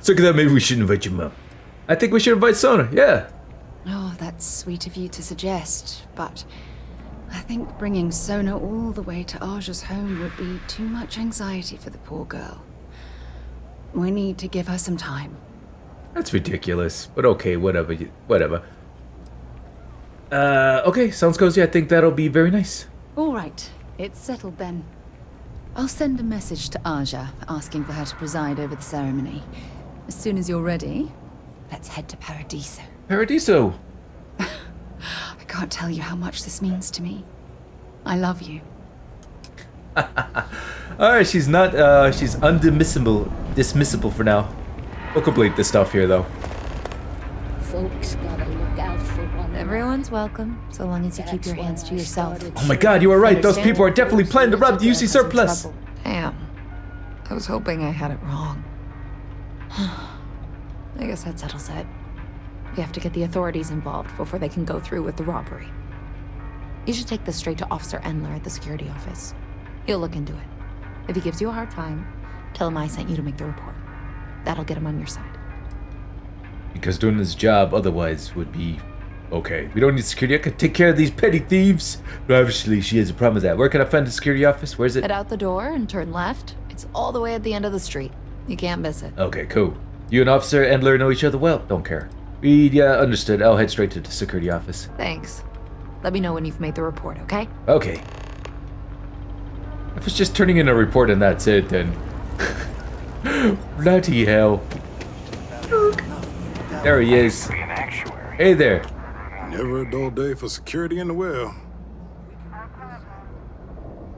So that maybe we should invite your mom. I think we should invite Sona, yeah. Oh, that's sweet of you to suggest, but I think bringing Sona all the way to Aja's home would be too much anxiety for the poor girl. We need to give her some time. That's ridiculous, but okay, whatever. Okay, sounds cozy. I think that'll be very nice. All right, it's settled then. I'll send a message to Aja asking for her to preside over the ceremony. As soon as you're ready, let's head to Paradiso. Paradiso! I can't tell you how much this means to me. I love you. Alright, she's not, she's dismissible for now. We'll complete this stuff here, though. Folks gotta look out for one. Everyone's welcome, so long as you keep your hands to yourself. Oh my god, you were right. Those people are definitely planning to rob the UC surplus. Damn. I was hoping I had it wrong. I guess that settles it. We have to get the authorities involved before they can go through with the robbery. You should take this straight to Officer Endler at the security office. He'll look into it. If he gives you a hard time, tell him I sent you to make the report. That'll get him on your side. Because doing this job otherwise would be okay. We don't need security. I could take care of these petty thieves. But obviously she has a problem with that. Where can I find the security office? Where is it? Head out the door and turn left. It's all the way at the end of the street. You can't miss it. Okay, cool. You and Officer Endler know each other well. Don't care. Yeah, understood. I'll head straight to the security office. Thanks. Let me know when you've made the report, okay? Okay. If it's just turning in a report and that's it, then... Bloody hell. There he is. Hey there. Never a dull day for security in the well.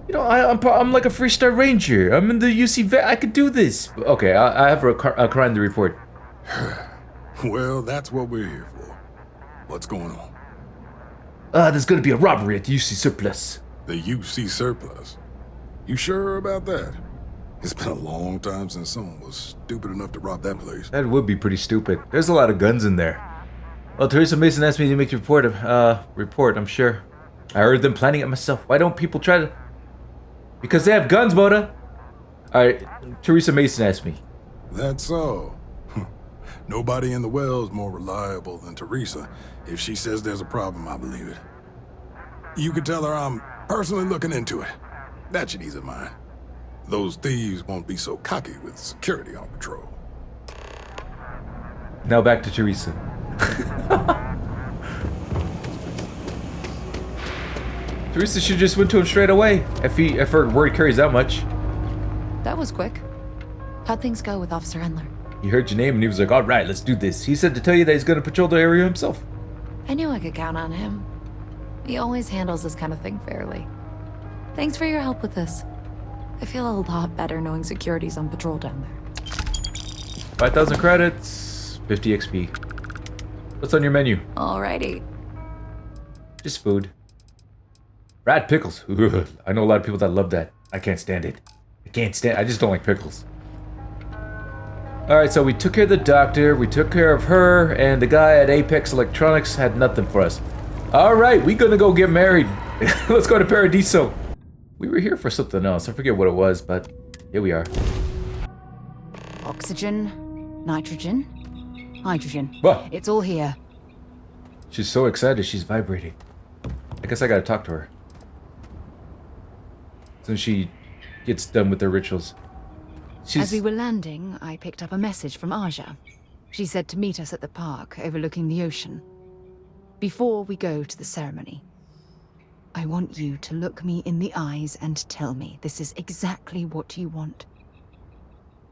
You know, I'm like a freestyle ranger. I'm in the UC vet. I could do this. Okay, I have a crime to report. Well, that's what we're here for. What's going on? There's gonna be a robbery at the UC surplus. The UC surplus? You sure about that? It's been a long time since someone was stupid enough to rob that place. That would be pretty stupid. There's a lot of guns in there. Well, Teresa Mason asked me to make a report, I'm sure. I heard them planning it myself. Why don't people try to... Because they have guns, Boda. Alright, Teresa Mason asked me. That's so. Nobody in the well's more reliable than Teresa. If she says there's a problem, I believe it. You could tell her I'm personally looking into it. That should ease her mind. Those thieves won't be so cocky with security on patrol. Now back to Teresa. Teresa should just went to him straight away, if her word carries that much. That was quick. How'd things go with Officer Endler? He heard your name and he was like, alright, let's do this. He said to tell you that he's gonna patrol the area himself. I knew I could count on him. He always handles this kind of thing fairly. Thanks for your help with this. I feel a lot better knowing security's on patrol down there. 5,000 credits, 50 XP. What's on your menu? Alrighty. Just food. Rat pickles. I know a lot of people that love that. I can't stand it. I just don't like pickles. Alright, so we took care of the doctor, we took care of her, and the guy at Apex Electronics had nothing for us. Alright, we gonna go get married. Let's go to Paradiso. We were here for something else. I forget what it was, but here we are. Oxygen, nitrogen, hydrogen. What? It's all here. She's so excited, she's vibrating. I guess I gotta talk to her. Since she gets done with her rituals. As we were landing, I picked up a message from Aja. She said to meet us at the park overlooking the ocean. Before we go to the ceremony, I want you to look me in the eyes and tell me this is exactly what you want.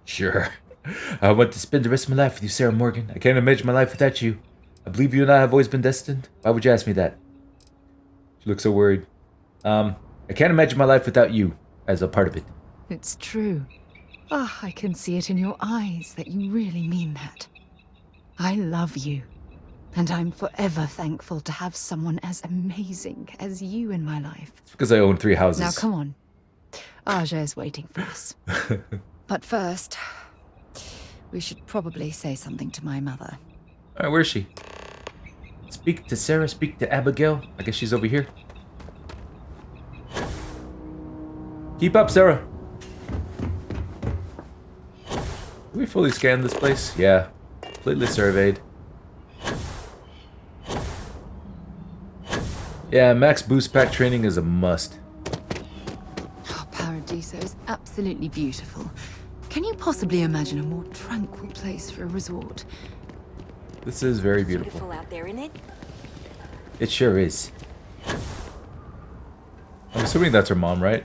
Sure. I want to spend the rest of my life with you, Sarah Morgan. I can't imagine my life without you. I believe you and I have always been destined. Why would you ask me that? She looks so worried. I can't imagine my life without you as a part of it. It's true. I can see it in your eyes that you really mean that. I love you. And I'm forever thankful to have someone as amazing as you in my life. It's because I own 3 houses. Now come on. Aja is waiting for us. But first, we should probably say something to my mother. Alright, where is she? Speak to Sarah, speak to Abigail. I guess she's over here. Keep up, Sarah. Did we fully scan this place? Yeah. Completely surveyed. Yeah, max boost pack training is a must. Oh, Paradiso is absolutely beautiful. Can you possibly imagine a more tranquil place for a resort? This is very beautiful. Out there, isn't it? It sure is. I'm assuming that's her mom, right?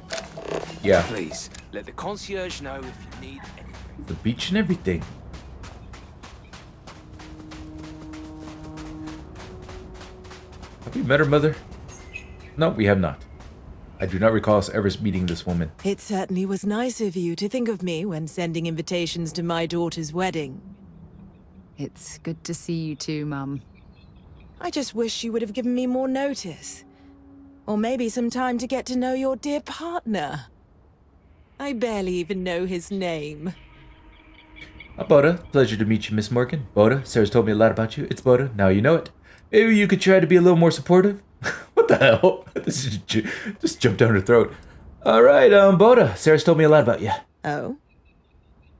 Yeah. Please, let the concierge know if you need anything. The beach and everything. Have we met her mother? No, we have not. I do not recall us ever meeting this woman. It certainly was nice of you to think of me when sending invitations to my daughter's wedding. It's good to see you too, Mum. I just wish you would have given me more notice. Or maybe some time to get to know your dear partner. I barely even know his name. Boda, pleasure to meet you, Miss Morgan. Boda, Sarah's told me a lot about you. It's Boda, now you know it. Maybe you could try to be a little more supportive? What the hell? This is just jumped down her throat. Alright, Boda, Sarah's told me a lot about you. Oh?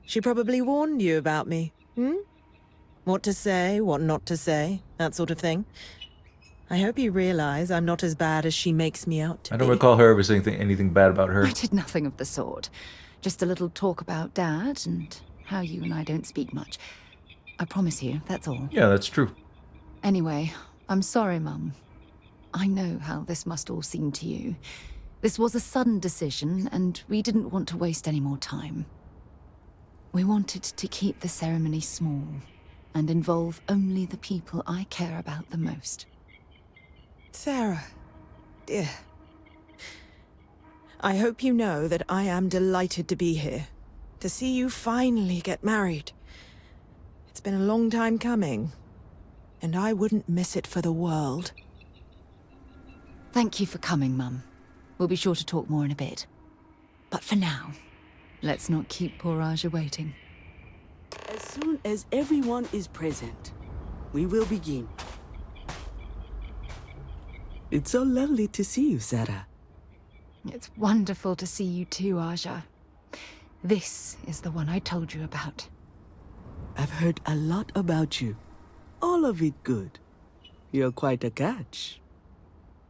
She probably warned you about me, hmm? What to say, what not to say, that sort of thing. I hope you realize I'm not as bad as she makes me out to be. I don't recall her ever saying anything bad about her. I did nothing of the sort. Just a little talk about Dad and how you and I don't speak much. I promise you, that's all. Yeah, that's true. Anyway, I'm sorry, Mum. I know how this must all seem to you. This was a sudden decision, and we didn't want to waste any more time. We wanted to keep the ceremony small and involve only the people I care about the most. Sarah, dear. I hope you know that I am delighted to be here. To see you finally get married. It's been a long time coming. And I wouldn't miss it for the world. Thank you for coming, Mum. We'll be sure to talk more in a bit. But for now, let's not keep poor Aja waiting. As soon as everyone is present, we will begin. It's so lovely to see you, Sarah. It's wonderful to see you too, Aja. This is the one I told you about. I've heard a lot about you. All of it good. You're quite a catch.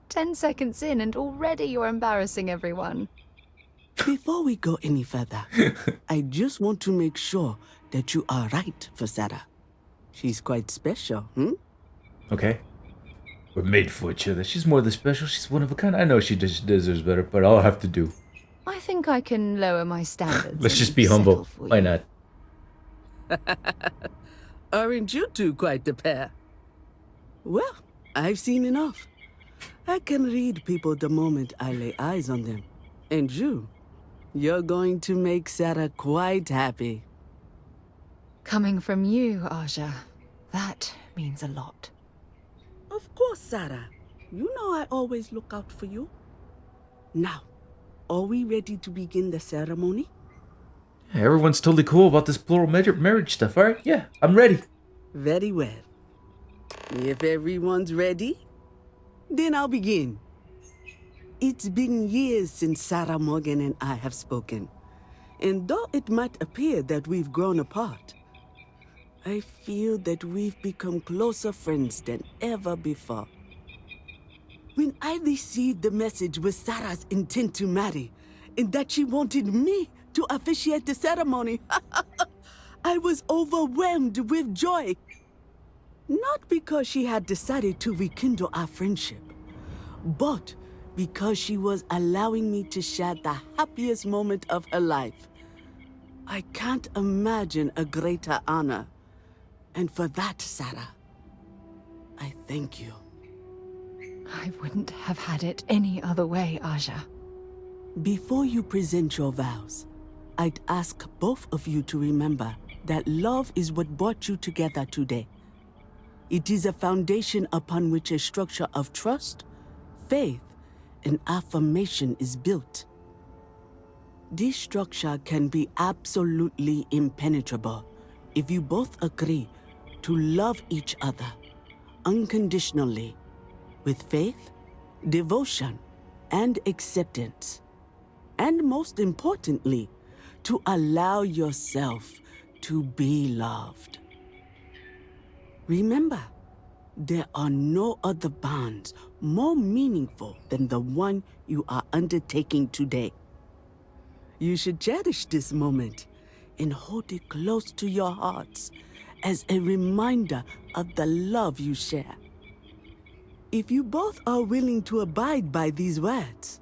10 seconds in and already you're embarrassing everyone. Before we go any further, I just want to make sure that you are right for Sarah. She's quite special, Okay. We're made for each other. She's more than special. She's one of a kind. I know she deserves better, but I'll have to do. I think I can lower my standards. Let's just be humble. Why not? Aren't you two quite the pair? Well, I've seen enough. I can read people the moment I lay eyes on them. And you're going to make Sarah quite happy. Coming from you, Aja, that means a lot. Of course, Sarah. You know I always look out for you. Now, are we ready to begin the ceremony? Yeah, everyone's totally cool about this plural marriage stuff, alright? Yeah, I'm ready. Very well. If everyone's ready, then I'll begin. It's been years since Sarah Morgan and I have spoken. And though it might appear that we've grown apart, I feel that we've become closer friends than ever before. When I received the message with Sarah's intent to marry, and that she wanted me to officiate the ceremony, I was overwhelmed with joy. Not because she had decided to rekindle our friendship, but because she was allowing me to share the happiest moment of her life. I can't imagine a greater honor. And for that, Sarah, I thank you. I wouldn't have had it any other way, Aja. Before you present your vows, I'd ask both of you to remember that love is what brought you together today. It is a foundation upon which a structure of trust, faith, and affirmation is built. This structure can be absolutely impenetrable if you both agree to love each other unconditionally, with faith, devotion, and acceptance. And most importantly, to allow yourself to be loved. Remember, there are no other bonds more meaningful than the one you are undertaking today. You should cherish this moment and hold it close to your hearts as a reminder of the love you share. If you both are willing to abide by these words,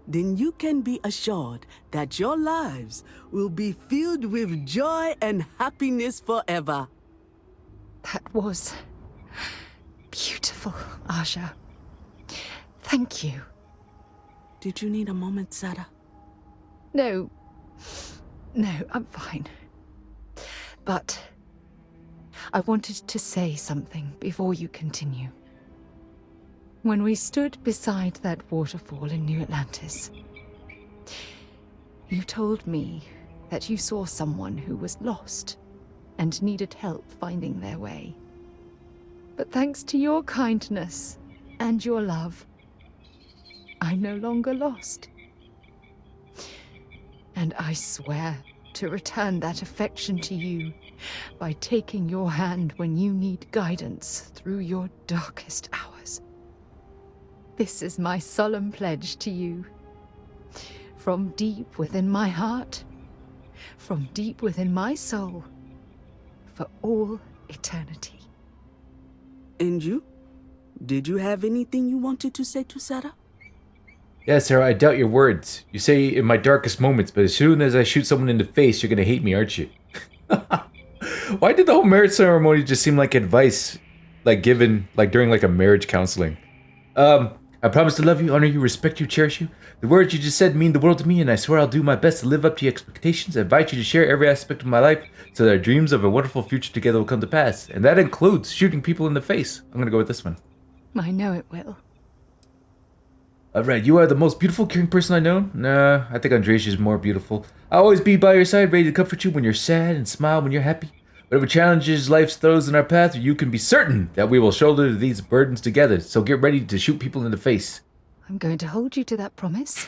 then you can be assured that your lives will be filled with joy and happiness forever. That was beautiful, Aja. Thank you. Did you need a moment, Sarah? No, I'm fine. But I wanted to say something before you continue. When we stood beside that waterfall in New Atlantis, you told me that you saw someone who was lost and needed help finding their way. But thanks to your kindness and your love, I'm no longer lost. And I swear to return that affection to you by taking your hand when you need guidance through your darkest hours. This is my solemn pledge to you. From deep within my heart, from deep within my soul, for all eternity. And you? Did you have anything you wanted to say to Sarah? Yeah, Sarah, I doubt your words. You say in my darkest moments, but as soon as I shoot someone in the face, you're gonna hate me, aren't you? Why did the whole marriage ceremony just seem like advice, like given, like during like a marriage counseling? I promise to love you, honor you, respect you, cherish you. The words you just said mean the world to me, and I swear I'll do my best to live up to your expectations. I invite you to share every aspect of my life so that our dreams of a wonderful future together will come to pass. And that includes shooting people in the face. I'm gonna go with this one. I know it will. Alright, you are the most beautiful, caring person I know. Nah, I think Andreas is more beautiful. I'll always be by your side, ready to comfort you when you're sad and smile when you're happy. Whatever challenges life throws in our path, you can be certain that we will shoulder these burdens together. So get ready to shoot people in the face. I'm going to hold you to that promise.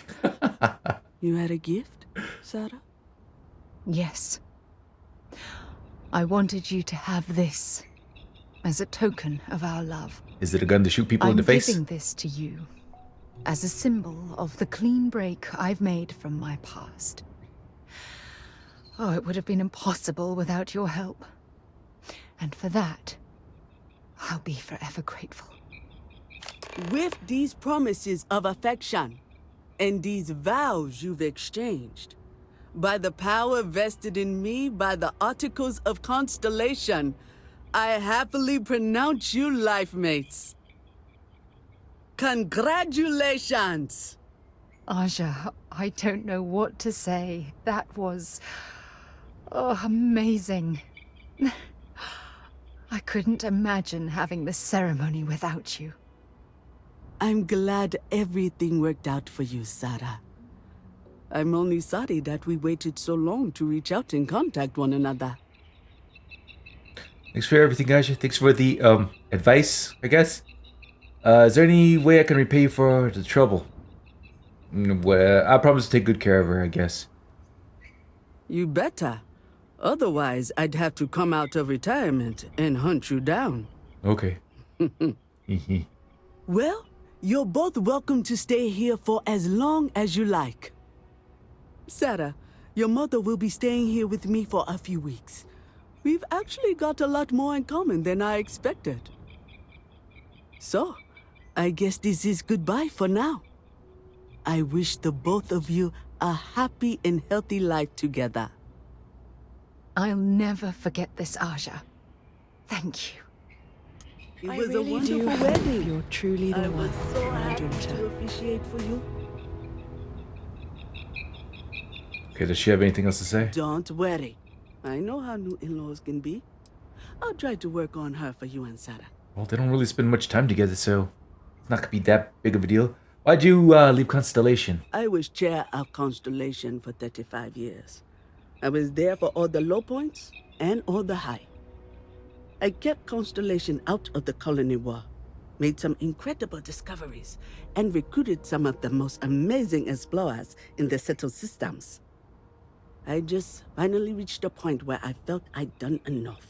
You had a gift, Sarah? Yes. I wanted you to have this as a token of our love. Is it a gun to shoot people in the face? I'm giving this to you as a symbol of the clean break I've made from my past. Oh, it would have been impossible without your help. And for that, I'll be forever grateful. With these promises of affection and these vows you've exchanged, by the power vested in me by the Articles of Constellation, I happily pronounce you life mates. Congratulations! Aja, I don't know what to say. That was... oh, amazing. I couldn't imagine having this ceremony without you. I'm glad everything worked out for you, Sarah. I'm only sorry that we waited so long to reach out and contact one another. Thanks for everything, guys. Thanks for the advice, I guess. Is there any way I can repay you for the trouble? Well, I promise to take good care of her, I guess. You better. Otherwise, I'd have to come out of retirement and hunt you down. Okay. Well, you're both welcome to stay here for as long as you like. Sarah, your mother will be staying here with me for a few weeks. We've actually got a lot more in common than I expected. So, I guess this is goodbye for now. I wish the both of you a happy and healthy life together. I'll never forget this, Aja. Thank you. It I was really a wonderful do hope wedding. you're truly the I one was so for my happy daughter. to officiate for you. Okay, does she have anything else to say? Don't worry. I know how new in-laws can be. I'll try to work on her for you and Sarah. Well, they don't really spend much time together, so it's not gonna be that big of a deal. Why'd you leave Constellation? I was chair of Constellation for 35 years. I was there for all the low points and all the high. I kept Constellation out of the colony war, made some incredible discoveries, and recruited some of the most amazing explorers in the settled systems. I just finally reached a point where I felt I'd done enough.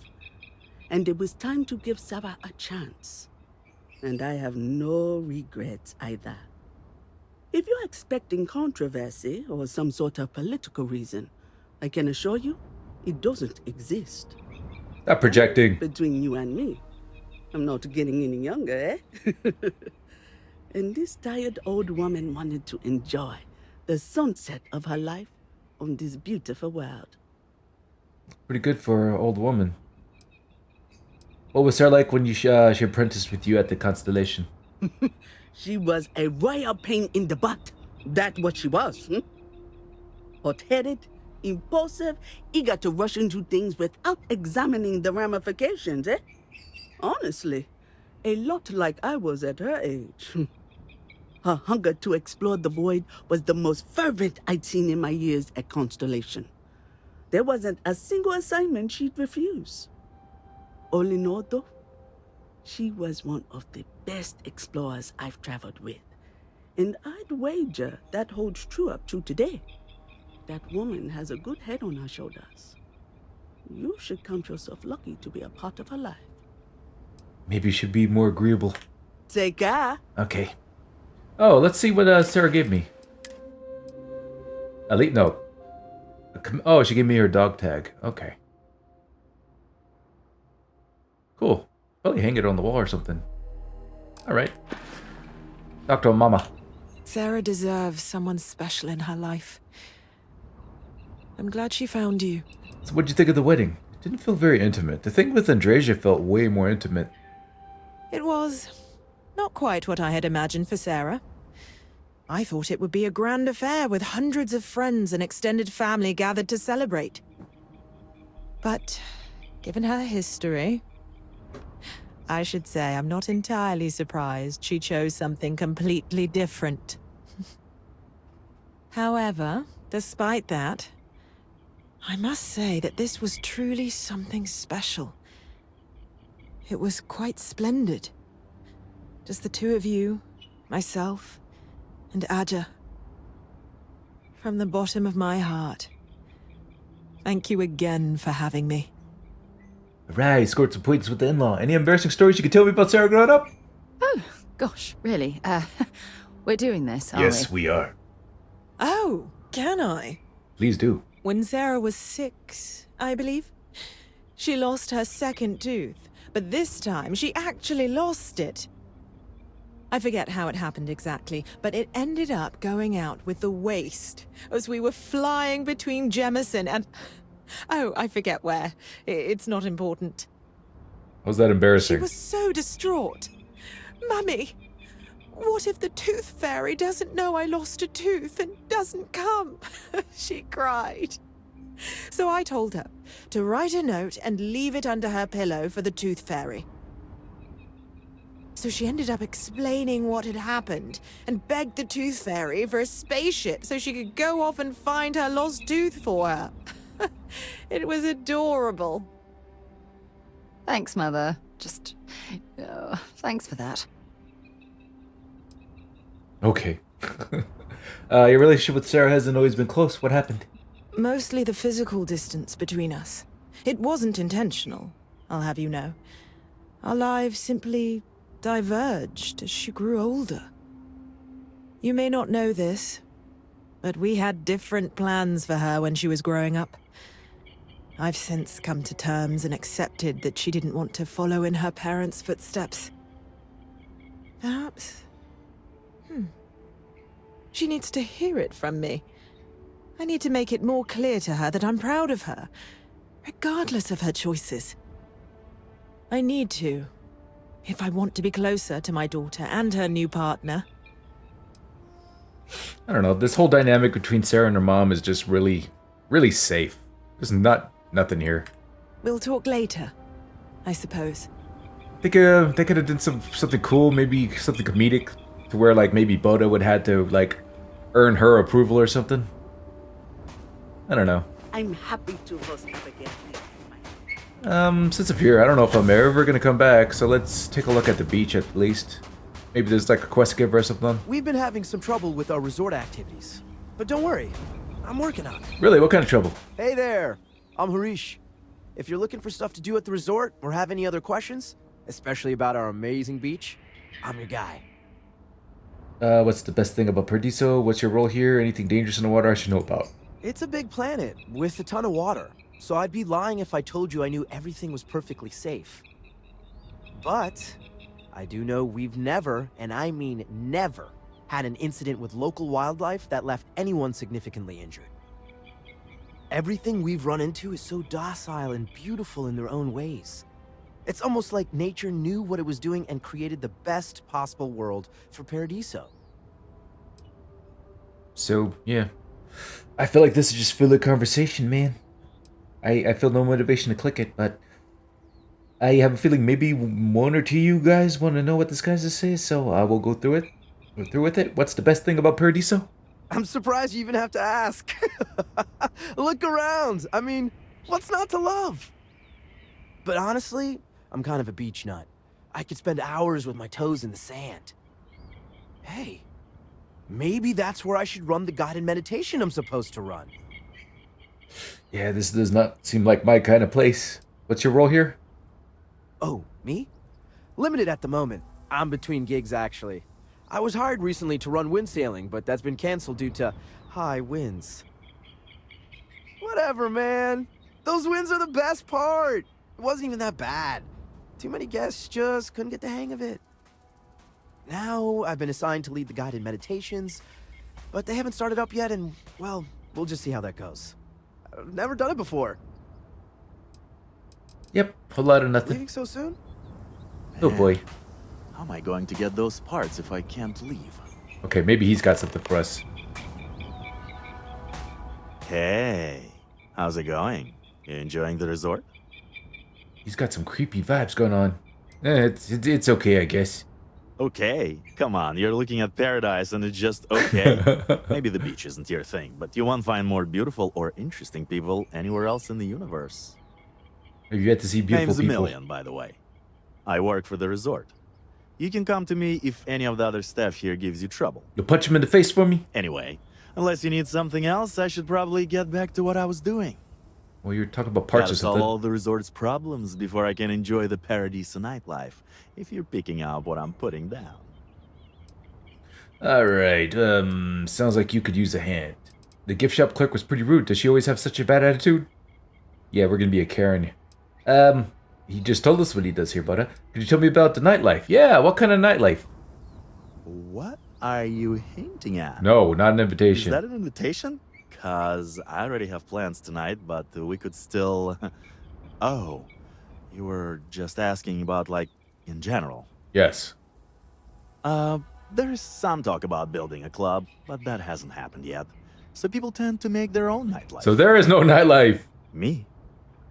And it was time to give Sarah a chance. And I have no regrets either. If you're expecting controversy or some sort of political reason, I can assure you, it doesn't exist. Stop projecting. Between you and me. I'm not getting any younger, eh? And this tired old woman wanted to enjoy the sunset of her life on this beautiful world. Pretty good for an old woman. What was Sarah like when she apprenticed with you at the Constellation? She was a royal pain in the butt. That's what she was. Hot-headed, impulsive, eager to rush into things without examining the ramifications, eh? Honestly, a lot like I was at her age. Her hunger to explore the void was the most fervent I'd seen in my years at Constellation. There wasn't a single assignment she'd refuse. All in all, though, she was one of the best explorers I've traveled with. And I'd wager that holds true up to today. That woman has a good head on her shoulders. You should count yourself lucky to be a part of her life. Maybe you should be more agreeable. Take care. Okay. Oh, let's see what Sarah gave me. Elite note. Oh, she gave me her dog tag. Okay. Cool. Probably hang it on the wall or something. Alright. Talk to her mama. Sarah deserves someone special in her life. I'm glad she found you. So what'd you think of the wedding? It didn't feel very intimate. The thing with Andresia felt way more intimate. It was. Not quite what I had imagined for Sarah. I thought it would be a grand affair with hundreds of friends and extended family gathered to celebrate. But, given her history, I should say I'm not entirely surprised she chose something completely different. However, despite that, I must say that this was truly something special. It was quite splendid. Just the two of you, myself, and Aja. From the bottom of my heart, thank you again for having me. Right, scored some points with the in-law. Any embarrassing stories you could tell me about Sarah growing up? Oh, gosh, really? We're doing this, aren't Yes, we are. Oh, can I? Please do. When Sarah was 6, I believe, she lost her second tooth, but this time she actually lost it. I forget how it happened exactly, but it ended up going out with the waste as we were flying between Jemison and... Oh, I forget where. It's not important. How's that embarrassing? She was so distraught. Mummy, what if the tooth fairy doesn't know I lost a tooth and doesn't come? She cried. So I told her to write a note and leave it under her pillow for the tooth fairy. So she ended up explaining what had happened and begged the tooth fairy for a spaceship so she could go off and find her lost tooth for her. It was adorable. Thanks, Mother. Just... thanks for that. Okay. Your relationship with Sarah hasn't always been close. What happened? Mostly the physical distance between us. It wasn't intentional, I'll have you know. Our lives simply diverged as she grew older. You may not know this, but we had different plans for her when she was growing up. I've since come to terms and accepted that she didn't want to follow in her parents' footsteps. Perhaps... She needs to hear it from me. I need to make it more clear to her that I'm proud of her, regardless of her choices. I need to, if I want to be closer to my daughter and her new partner. I don't know. This whole dynamic between Sarah and her mom is just really, really safe. There's nothing here. We'll talk later, I suppose. They could have done something cool, maybe something comedic, to where like maybe Boda would had to like earn her approval or something. I don't know. I'm happy to host you again. Since I'm here, I don't know if I'm ever gonna come back, so let's take a look at the beach at least. Maybe there's like a quest giver or something. We've been having some trouble with our resort activities. But don't worry, I'm working on it. Really? What kind of trouble? Hey there, I'm Harish. If you're looking for stuff to do at the resort, or have any other questions, especially about our amazing beach, I'm your guy. What's the best thing about Paradiso? What's your role here? Anything dangerous in the water I should know about? It's a big planet, with a ton of water. So I'd be lying if I told you I knew everything was perfectly safe. But I do know we've never, and I mean never, had an incident with local wildlife that left anyone significantly injured. Everything we've run into is so docile and beautiful in their own ways. It's almost like nature knew what it was doing and created the best possible world for Paradiso. So, yeah. I feel like this is just filler conversation, man. I feel no motivation to click it, but I have a feeling maybe one or two of you guys want to know what this guy has to say, so I will go through it. Go through with it. What's the best thing about Paradiso? I'm surprised you even have to ask. Look around. I mean, what's not to love? But honestly, I'm kind of a beach nut. I could spend hours with my toes in the sand. Hey, maybe that's where I should run the guided meditation I'm supposed to run. Yeah, this does not seem like my kind of place. What's your role here? Oh, me? Limited at the moment. I'm between gigs, actually. I was hired recently to run wind sailing, but that's been canceled due to high winds. Whatever, man. Those winds are the best part. It wasn't even that bad. Too many guests just couldn't get the hang of it. Now, I've been assigned to lead the guided meditations, but they haven't started up yet, and, well, we'll just see how that goes. I've never done it before. Yep, whole lot of nothing. Leaving so soon? Oh boy. How am I going to get those parts if I can't leave? Okay, maybe he's got something for us. Hey, how's it going? You enjoying the resort? He's got some creepy vibes going on. It's okay, I guess. Okay, come on, you're looking at paradise and it's just okay. Maybe the beach isn't your thing, but you won't find more beautiful or interesting people anywhere else in the universe. Have you yet to see beautiful Name's people? Million, by the way. I work for the resort. You can come to me if any of the other staff here gives you trouble. You'll punch him in the face for me? Anyway, unless you need something else, I should probably get back to what I was doing. Well, you're talking about parts or Gotta solve something. all the resort's problems before I can enjoy the paradise nightlife, if you're picking up what I'm putting down. Alright, sounds like you could use a hand. The gift shop clerk was pretty rude. Does she always have such a bad attitude? Yeah, we're gonna be a Karen. He just told us what he does here, but could you tell me about the nightlife? Yeah, what kind of nightlife? What are you hinting at? No, not an invitation. Is that an invitation? Cause I already have plans tonight, but we could still... Oh, you were just asking about, like, in general. Yes. There is some talk about building a club, but that hasn't happened yet. So people tend to make their own nightlife. So there is no nightlife. Me?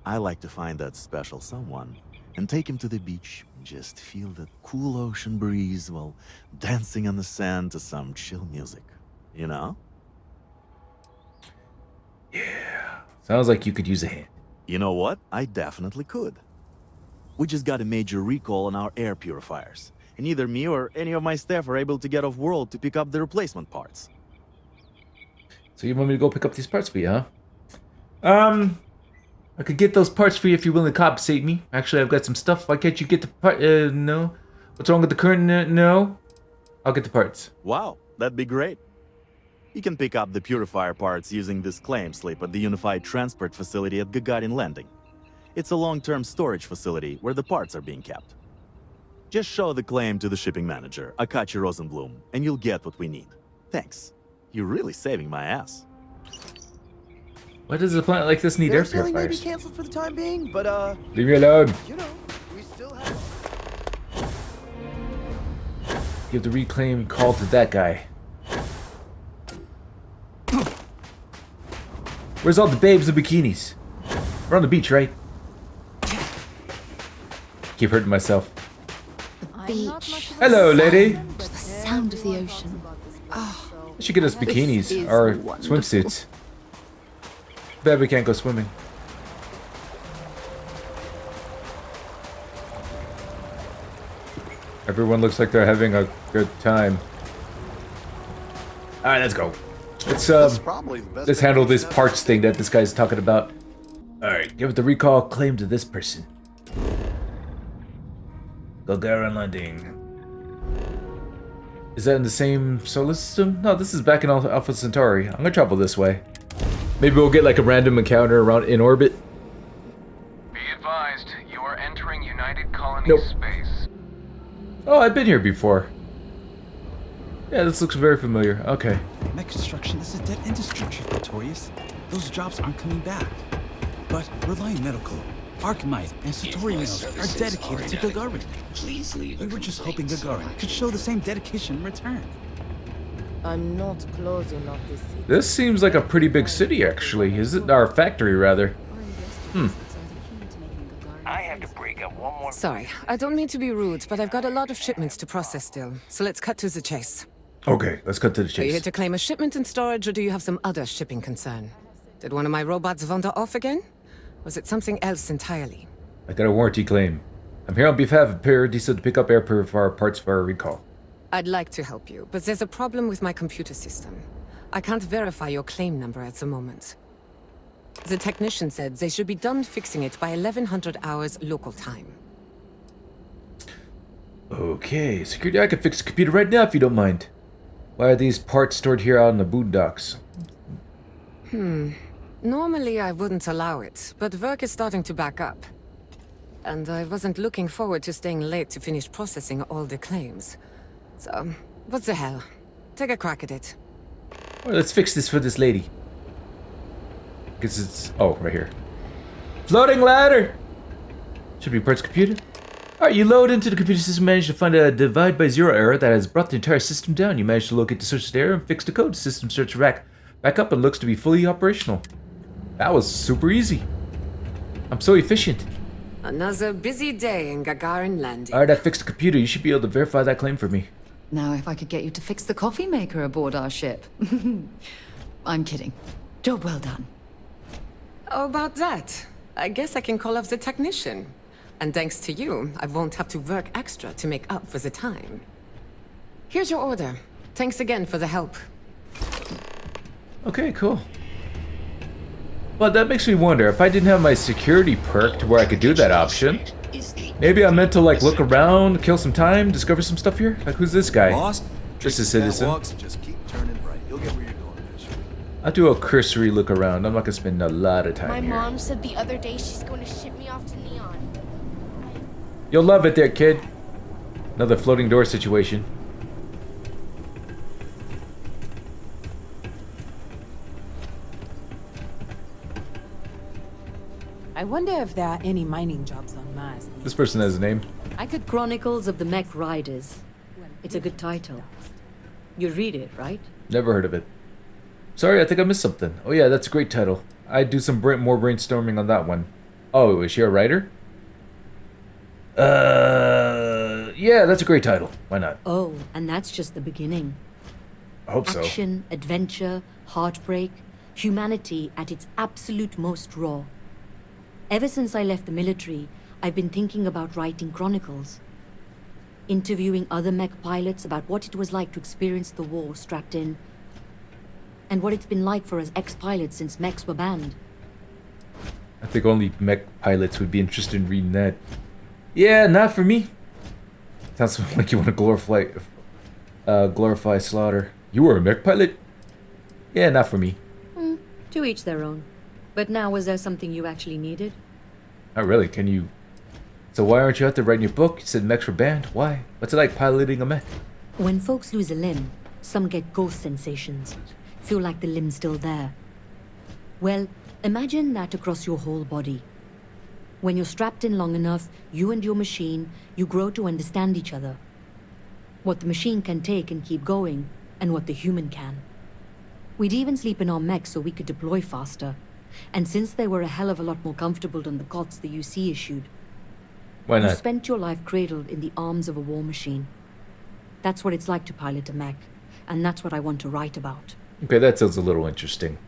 I like to find that special someone and take him to the beach and just feel the cool ocean breeze while dancing on the sand to some chill music. You know? Yeah. Sounds like you could use a hand. You know what? I definitely could. We just got a major recall on our air purifiers, and neither me or any of my staff are able to get off-world to pick up the replacement parts. So you want me to go pick up these parts for you, huh? I could get those parts for you if you're willing to compensate me. Actually, I've got some stuff. Why can't you get the part? No. What's wrong with the current? No. I'll get the parts. Wow, that'd be great. You can pick up the purifier parts using this claim slip at the Unified Transport Facility at Gagarin Landing. It's a long-term storage facility where the parts are being kept. Just show the claim to the shipping manager, Akachi Rosenblum, and you'll get what we need. Thanks. You're really saving my ass. Why does a planet like this need air Their sailing may be purifiers? canceled for the time being, but Leave me alone. you know, we still have. Give the reclaim call to that guy. Where's all the babes in bikinis? We're on the beach, right? Keep hurting myself. Beach. Hello, lady. The sound of the ocean. Oh, I should get us bikinis or swimsuits. Bad we can't go swimming. Everyone looks like they're having a good time. All right, let's go. Let's handle this parts thing that this guy's talking about. All right, give it the recall claim to this person. Gagarin Landing. Is that in the same solar system? No, this is back in Alpha Centauri. I'm gonna travel this way. Maybe we'll get like a random encounter around in orbit. Be advised, you are entering United Colony Nope. space. Oh, I've been here before. Yeah, this looks very familiar. Okay. Mech construction is a dead industry, Chief Notorious. Those jobs aren't coming back. But Reliant Medical, Archmite, and Satori Mills are dedicated to Gagarin. Please leave. We were just hoping Gagarin could show the same dedication in return. I'm not close enough to see. This seems like a pretty big city, actually. Is it our factory, rather? Hmm. I have to break up one more. Sorry, I don't mean to be rude, but I've got a lot of shipments to process still. So let's cut to the chase. Okay, let's cut to the Are you here chase. to claim a shipment in storage, or do you have some other shipping concern? Did one of my robots wander off again? Was it something else entirely? I got a warranty claim. I'm here on behalf of Paradisa to pick up air purifier parts for our recall. I'd like to help you, but there's a problem with my computer system. I can't verify your claim number at the moment. The technician said they should be done fixing it by 1100 hours local time. Okay, security, I can fix the computer right now if you don't mind. Why are these parts stored here out in the boondocks? Normally I wouldn't allow it, but work is starting to back up. And I wasn't looking forward to staying late to finish processing all the claims. So, what the hell? Take a crack at it. Well, let's fix this for this lady. Guess it's... Oh, right here. Floating ladder! Should be parts computer. Alright, you load into the computer system, manage to find a divide by zero error that has brought the entire system down. You manage to locate the source of the error and fix the code. The system starts back up and looks to be fully operational. That was super easy. I'm so efficient. Another busy day in Gagarin Landing. Alright, I fixed the computer. You should be able to verify that claim for me. Now if I could get you to fix the coffee maker aboard our ship. I'm kidding. Job well done. How about that? I guess I can call up the technician. And thanks to you, I won't have to work extra to make up for the time. Here's your order. Thanks again for the help. Okay, cool. Well, that makes me wonder, if I didn't have my security perk to where I could do that option, maybe I'm meant to like look around, kill some time, discover some stuff here? Like, who's this guy? Lost? Just a citizen. Just keep turning right. You'll get where you're going eventually. I'll do a cursory look around. I'm not gonna spend a lot of time My here. mom said the other day she's going to ship me off to Neon. You'll love it there, kid. Another floating door situation. I wonder if there are any mining jobs on Mars. This person has a name. I could Chronicles of the Mech Riders. It's a good title. You read it, right? Never heard of it. Sorry, I think I missed something. Oh yeah, that's a great title. I'd do some more brainstorming on that one. Oh, is she a writer? Yeah, that's a great title. Why not? Oh, and that's just the beginning. I hope so. Action, adventure, heartbreak, humanity at its absolute most raw. Ever since I left the military, I've been thinking about writing chronicles. Interviewing other mech pilots about what it was like to experience the war strapped in, and what it's been like for us ex-pilots since mechs were banned. I think only mech pilots would be interested in reading that. Yeah, not for me. Sounds like you want to glorify slaughter. You were a mech pilot? Yeah, not for me. To each their own. But now, was there something you actually needed? Not really, can you... So why aren't you out there writing your book? You said mechs were banned. Why? What's it like piloting a mech? When folks lose a limb, some get ghost sensations. Feel like the limb's still there. Well, imagine that across your whole body. When you're strapped in long enough, you and your machine, you grow to understand each other. What the machine can take and keep going, and what the human can. We'd even sleep in our mechs so we could deploy faster. And since they were a hell of a lot more comfortable than the cots the UC issued. Why not? You spent your life cradled in the arms of a war machine. That's what it's like to pilot a mech, and that's what I want to write about. Okay, that sounds a little interesting.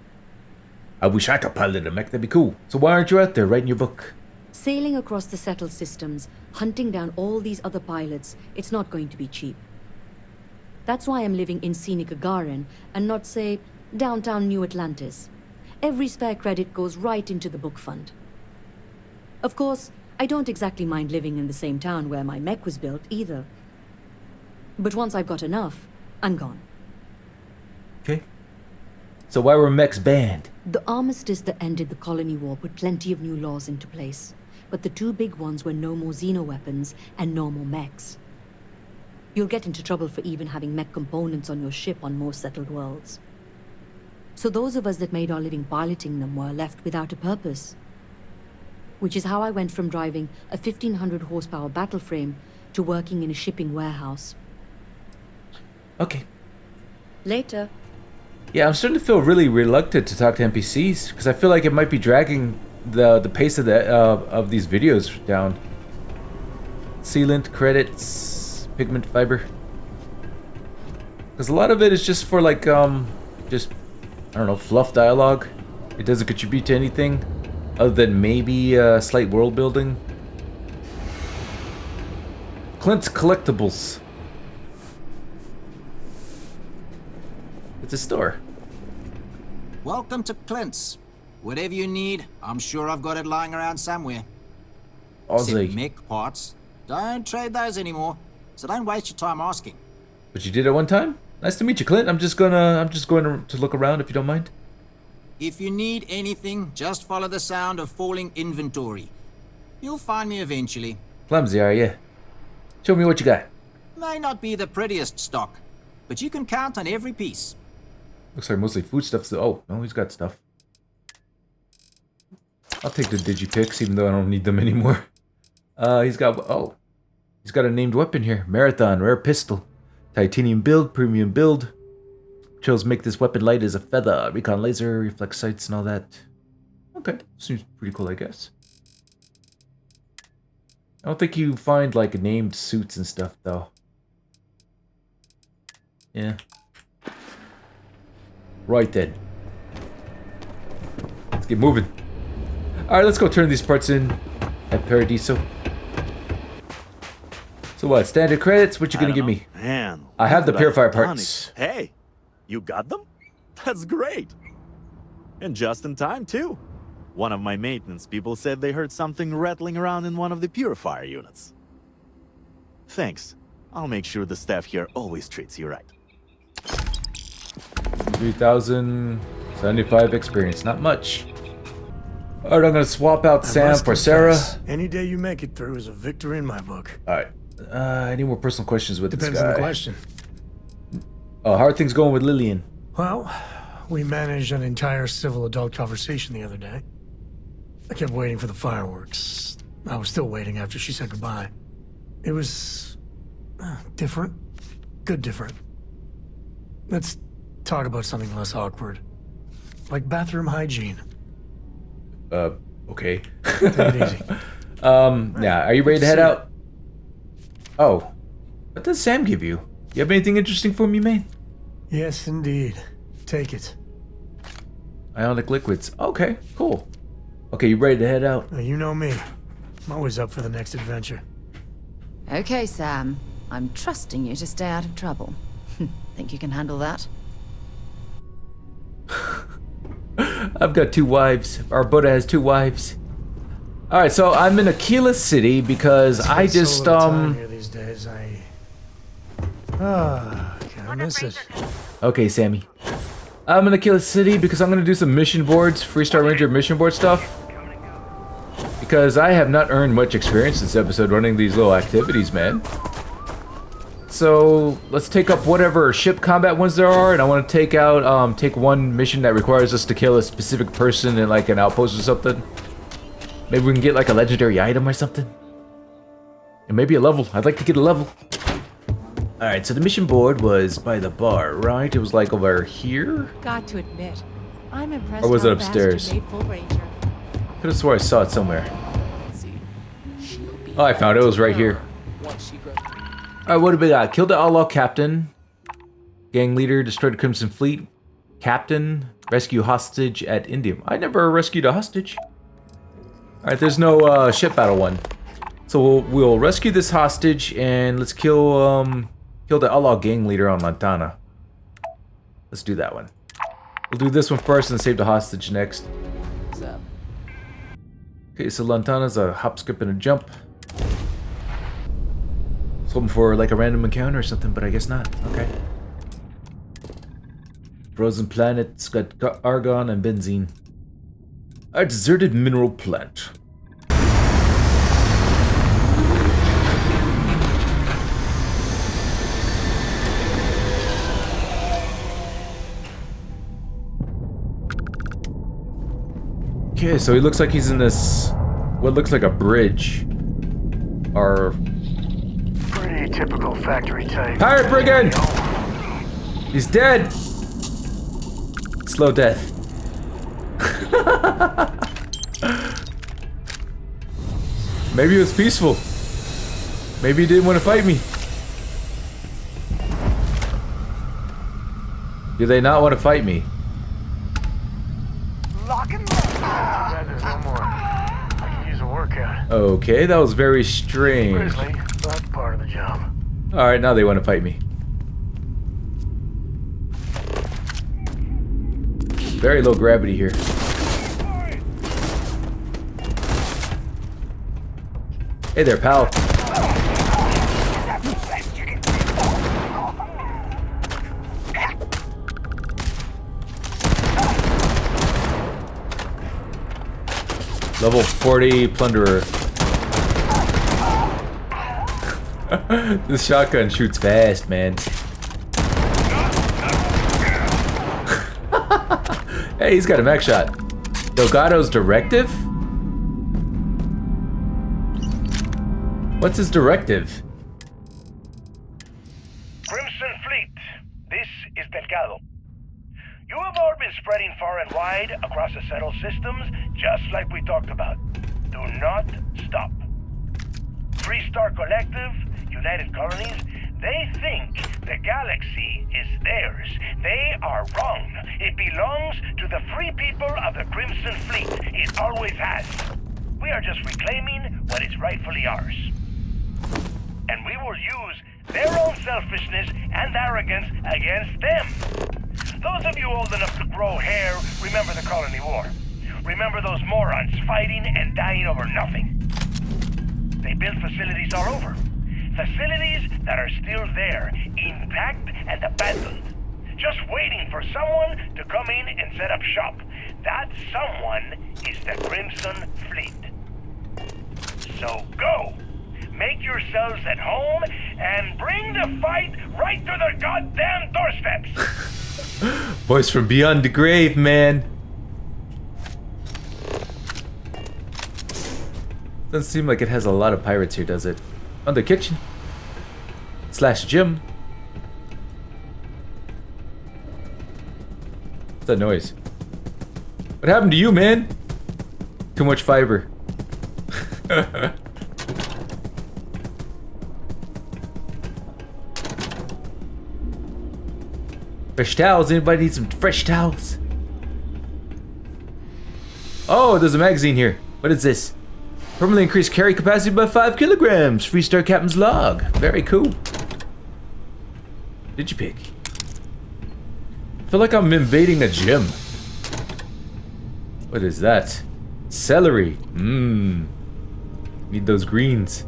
I wish I could pilot a mech, that'd be cool. So why aren't you out there writing your book? Sailing across the settled systems, hunting down all these other pilots, it's not going to be cheap. That's why I'm living in scenic Gagarin, and not, say, downtown New Atlantis. Every spare credit goes right into the book fund. Of course, I don't exactly mind living in the same town where my mech was built, either. But once I've got enough, I'm gone. Okay. So why were mechs banned? The armistice that ended the colony war put plenty of new laws into place, but the two big ones were no more xenoweapons and no more mechs. You'll get into trouble for even having mech components on your ship on more settled worlds. So those of us that made our living piloting them were left without a purpose. Which is how I went from driving a 1500 horsepower battle frame to working in a shipping warehouse. Okay. Later. Yeah, I'm starting to feel really reluctant to talk to NPCs because I feel like it might be dragging the pace of these videos down. Sealant, credits, pigment fiber. Because a lot of it is just for like just I don't know, fluff dialogue. It doesn't contribute to anything other than maybe slight world building. Clint's Collectibles. It's a store. Welcome to Clint's. Whatever you need, I'm sure I've got it lying around somewhere. Aussie. Mech parts. Don't trade those anymore, so don't waste your time asking. But you did it one time? Nice to meet you, Clint. I'm just going to look around if you don't mind. If you need anything, just follow the sound of falling inventory. You'll find me eventually. Clumsy, are you? Show me what you got. May not be the prettiest stock, but you can count on every piece. Looks like mostly foodstuffs. Oh, no, he's got stuff. I'll take the digipicks, even though I don't need them anymore. He's got... Oh, He's got a named weapon here. Marathon, rare pistol. Titanium build, premium build. Chose make this weapon light as a feather. Recon laser, reflex sights and all that. Okay, seems pretty cool, I guess. I don't think you find like named suits and stuff though. Yeah. Right then. Let's get moving. Alright, let's go turn these parts in at Paradiso. So what, standard credits? What you gonna give me? Man, I have the look at purifier that tonic. parts. Hey, you got them? That's great. And just in time, too. One of my maintenance people said they heard something rattling around in one of the purifier units. Thanks. I'll make sure the staff here always treats you right. 3,075 experience, not much. Alright, I'm gonna swap out Sam for Sarah. Any day you make it through is a victory in my book. Alright. Any more personal questions with Depends this guy? on the question. How are things going with Lillian? Well, we managed an entire civil adult conversation the other day. I kept waiting for the fireworks. I was still waiting after she said goodbye. It was different. Good different. Let's talk about something less awkward. Like bathroom hygiene. Okay. Take it easy. Yeah, are you ready to head out? Oh. What does Sam give you? You have anything interesting for me, man? Yes, indeed. Take it. Ionic liquids. Okay, cool. Okay, you ready to head out? You know me. I'm always up for the next adventure. Okay, Sam. I'm trusting you to stay out of trouble. Think you can handle that? I've got 2 wives. Our Buddha has 2 wives. Alright, so I'm in Aquila City because I just Here these days, can't miss it. Okay, Sammy. I'm in Aquila City because I'm gonna do some mission boards, Freestar Ranger mission board stuff. Because I have not earned much experience this episode running these little activities, man. So let's take up whatever ship combat ones there are, and I want to take out, take one mission that requires us to kill a specific person in like an outpost or something. Maybe we can get like a legendary item or something. And maybe a level. I'd like to get a level. Alright, so the mission board was by the bar, right? It was like over here? Got to admit, I'm impressed. Or was it how fast upstairs? you made Full Ranger. Could have swore I saw it somewhere. Oh, I found it. It was right here. Alright, what do we got? Killed the outlaw captain. Gang leader, destroyed the Crimson Fleet. Captain, rescue hostage at Indium. I never rescued a hostage. Alright, there's no ship battle one. So we'll rescue this hostage and let's kill the outlaw gang leader on Lantana. Let's do that one. We'll do this one first and save the hostage next. What's up? Okay, so Lantana's a hop, skip, and a jump. I was hoping for like a random encounter or something, but I guess not. Okay. Frozen planet's got argon and benzene. A deserted mineral plant. Okay, so he looks like he's in this, what looks like a bridge. Or... Pretty typical factory type. Pirate brigand! He's dead! Slow death. Maybe it was peaceful. Maybe he didn't want to fight me. Do they not want to fight me? Lock and load. There's one more. I can use a workout. Okay, that was very strange. Grizzly, but part of the job. Alright, now they want to fight me. Very low gravity here. Hey there, pal. Level 40 plunderer. This shotgun shoots fast, man. Hey, he's got a mech shot. Delgado's directive? What's his directive? far and wide across the settled systems, just like we talked about. Do not stop. Freestar Collective, United Colonies, they think the galaxy is theirs. They are wrong. It belongs to the free people of the Crimson Fleet. It always has. We are just reclaiming what is rightfully ours. And we will use their own selfishness and arrogance against them. Those of you old enough to grow hair, remember the Colony War. Remember those morons fighting and dying over nothing. They built facilities all over. Facilities that are still there, intact and abandoned. Just waiting for someone to come in and set up shop. That someone is the Crimson Fleet. So go! Make yourselves at home and bring the fight right to their goddamn doorsteps! Voice from beyond the grave, man. Doesn't seem like it has a lot of pirates here, does it? On the kitchen. / gym. What's that noise? What happened to you, man? Too much fiber. Fresh towels? Anybody need some fresh towels? Oh, there's a magazine here. What is this? Permanently increased carry capacity by 5 kilograms. Freestar Captain's log. Very cool. Did you pick? I feel like I'm invading a gym. What is that? Celery. Mmm. Need those greens.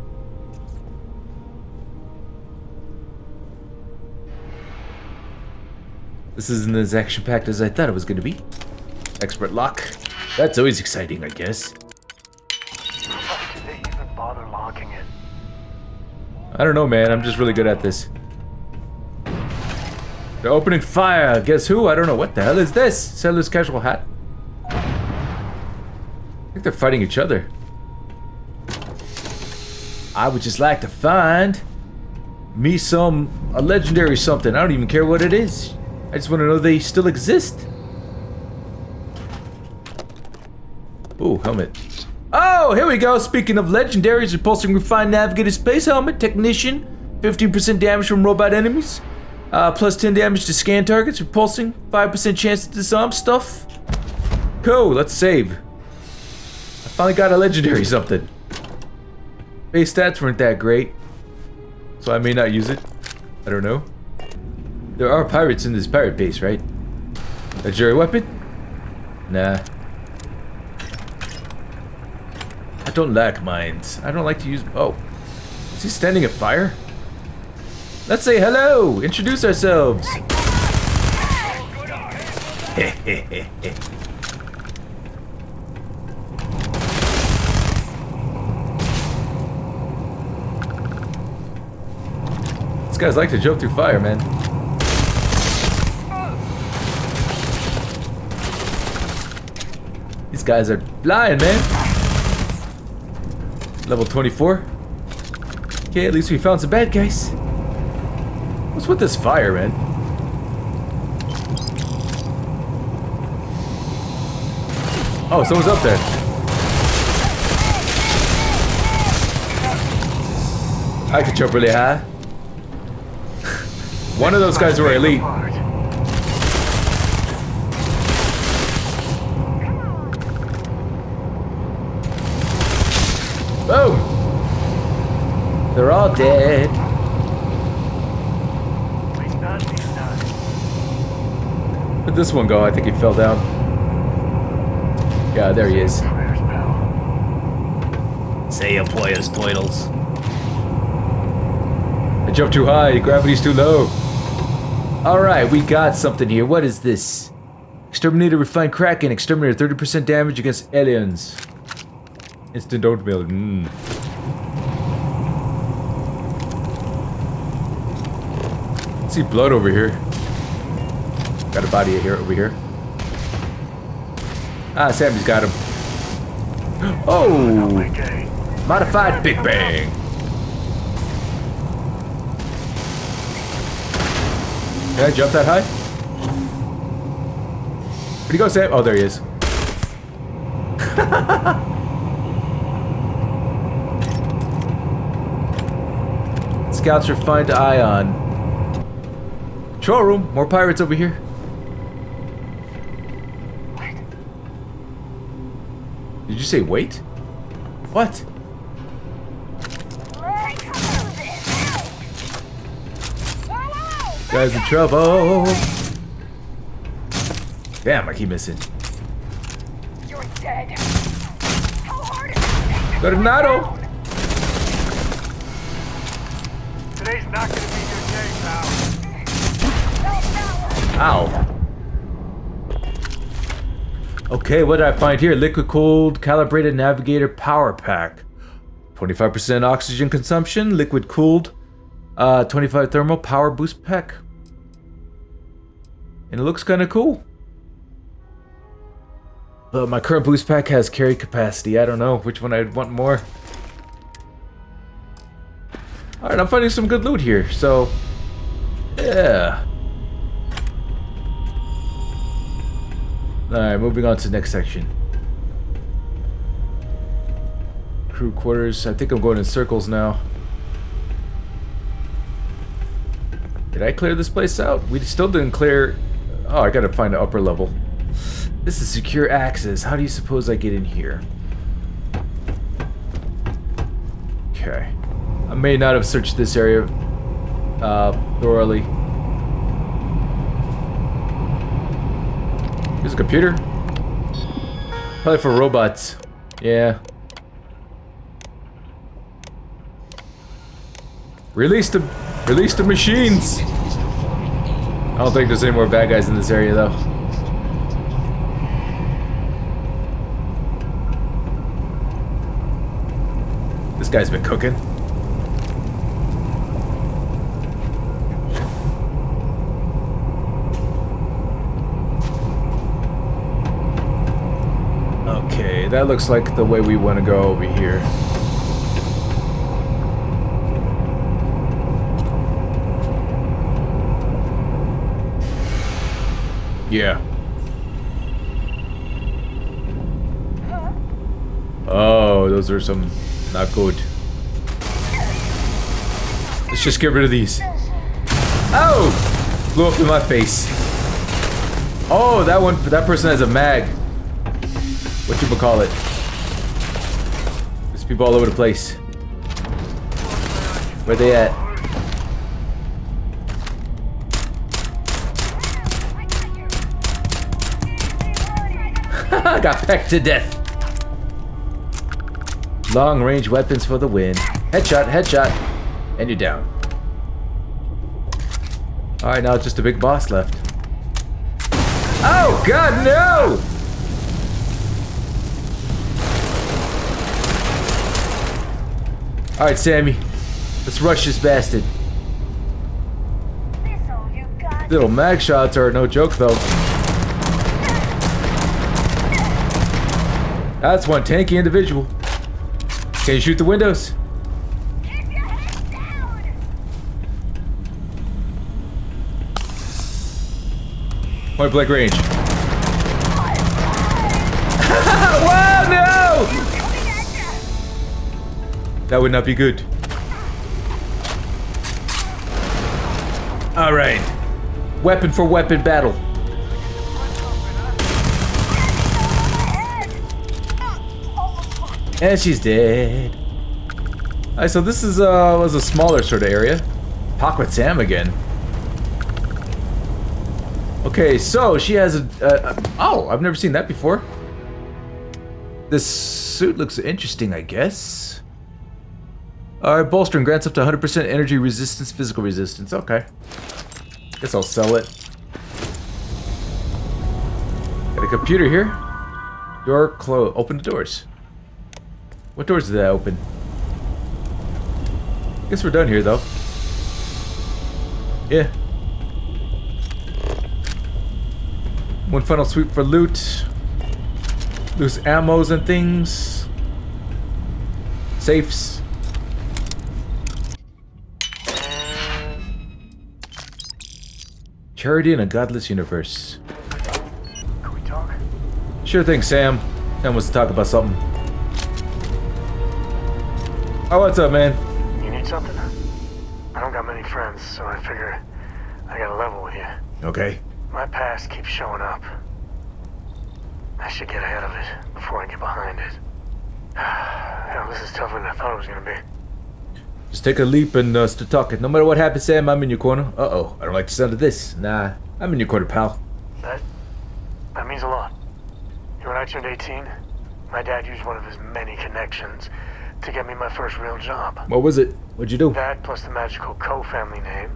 This isn't as action-packed as I thought it was gonna be. Expert lock. That's always exciting, I guess. I don't know, man. I'm just really good at this. They're opening fire. Guess who? I don't know. What the hell is this? Sailor's casual hat? I think they're fighting each other. I would just like to find me a legendary something. I don't even care what it is. I just want to know they still exist. Ooh, helmet. Oh, here we go. Speaking of legendaries, repulsing refined navigator space helmet technician. 15% damage from robot enemies. Plus 10 damage to scan targets. Repulsing. 5% chance to disarm stuff. Cool, let's save. I finally got a legendary something. Base stats weren't that great, so I may not use it. I don't know. There are pirates in this pirate base, right? Legendary weapon? Nah. I don't like mines. I don't like to use... Oh. Is he standing at fire? Let's say hello! Introduce ourselves! These guys like to jump through fire, man. These guys are flying, man. Level 24. Okay, at least we found some bad guys. What's with this fire, man? Oh, someone's up there. I could jump really high. One of those guys were elite. Boom! They're all dead. Where'd this one go? I think he fell down. Yeah, there he is. Say your players, toidles. I jumped too high, gravity's too low. Alright, we got something here. What is this? Exterminator refined Kraken. Exterminator 30% damage against aliens. Instant oatmeal. See blood over here. Got a body here over here. Ah, Sammy's got him. Oh! Modified Big Bang. Can I jump that high? Where'd he go, Sam? Oh, there he is. Scouts refined ion. Control room. More pirates over here. Did you say wait? What? Guys in trouble. Damn, I keep missing. You're dead. How hard is it? Coronado. Today's not gonna be your day, pal. Ow. Okay, what did I find here? Liquid cooled calibrated navigator power pack. 25% oxygen consumption, liquid cooled, 25 thermal power boost pack. And it looks kind of cool. But my current boost pack has carry capacity. I don't know which one I'd want more. Alright, I'm finding some good loot here, so yeah. Alright, moving on to the next section. Crew quarters. I think I'm going in circles now. Did I clear this place out? We still didn't clear... Oh, I gotta find the upper level. This is secure access. How do you suppose I get in here? Okay. I may not have searched this area thoroughly. Here's a computer. Probably for robots. Yeah. Release the machines. I don't think there's any more bad guys in this area though. This guy's been cooking. Okay, that looks like the way we want to go over here. Yeah. Oh, those are some not good. Let's just get rid of these. Oh! Blew up in my face. Oh, that person has a mag. What you call it? There's people all over the place. Where they at? I got pecked to death. Long range weapons for the win. Headshot, headshot. And you're down. Alright, now it's just a big boss left. Oh god, no! Alright, Sammy. Let's rush this bastard. Little mag shots are no joke though. That's one tanky individual. Can you shoot the windows? Point blank range. Whoa, no! That would not be good. Alright. Weapon for weapon battle. And she's dead. Alright, so this is was a smaller sort of area. Talk with Sam again. Okay, so she has oh, I've never seen that before. This suit looks interesting, I guess. Alright, bolstering grants up to 100% energy resistance, physical resistance. Okay. Guess I'll sell it. Got a computer here. Door closed. Open the doors. What doors did that open? Guess we're done here, though. Yeah. One final sweep for loot. Loose ammos and things. Safes. Charity in a godless universe. Can we talk? Sure thing, Sam. Sam wants to talk about something. Oh, what's up, man? You need something? I don't got many friends, so I figure I gotta level with you. Okay. My past keeps showing up. I should get ahead of it before I get behind it. Hell, this is tougher than I thought it was gonna be. Just take a leap and start talking. No matter what happens, Sam, I'm in your corner. Uh-oh, I don't like the sound of this. Nah, I'm in your corner, pal. That means a lot. When I turned 18, my dad used one of his many connections to get me my first real job. What was it? What'd you do? That plus the magical Co family name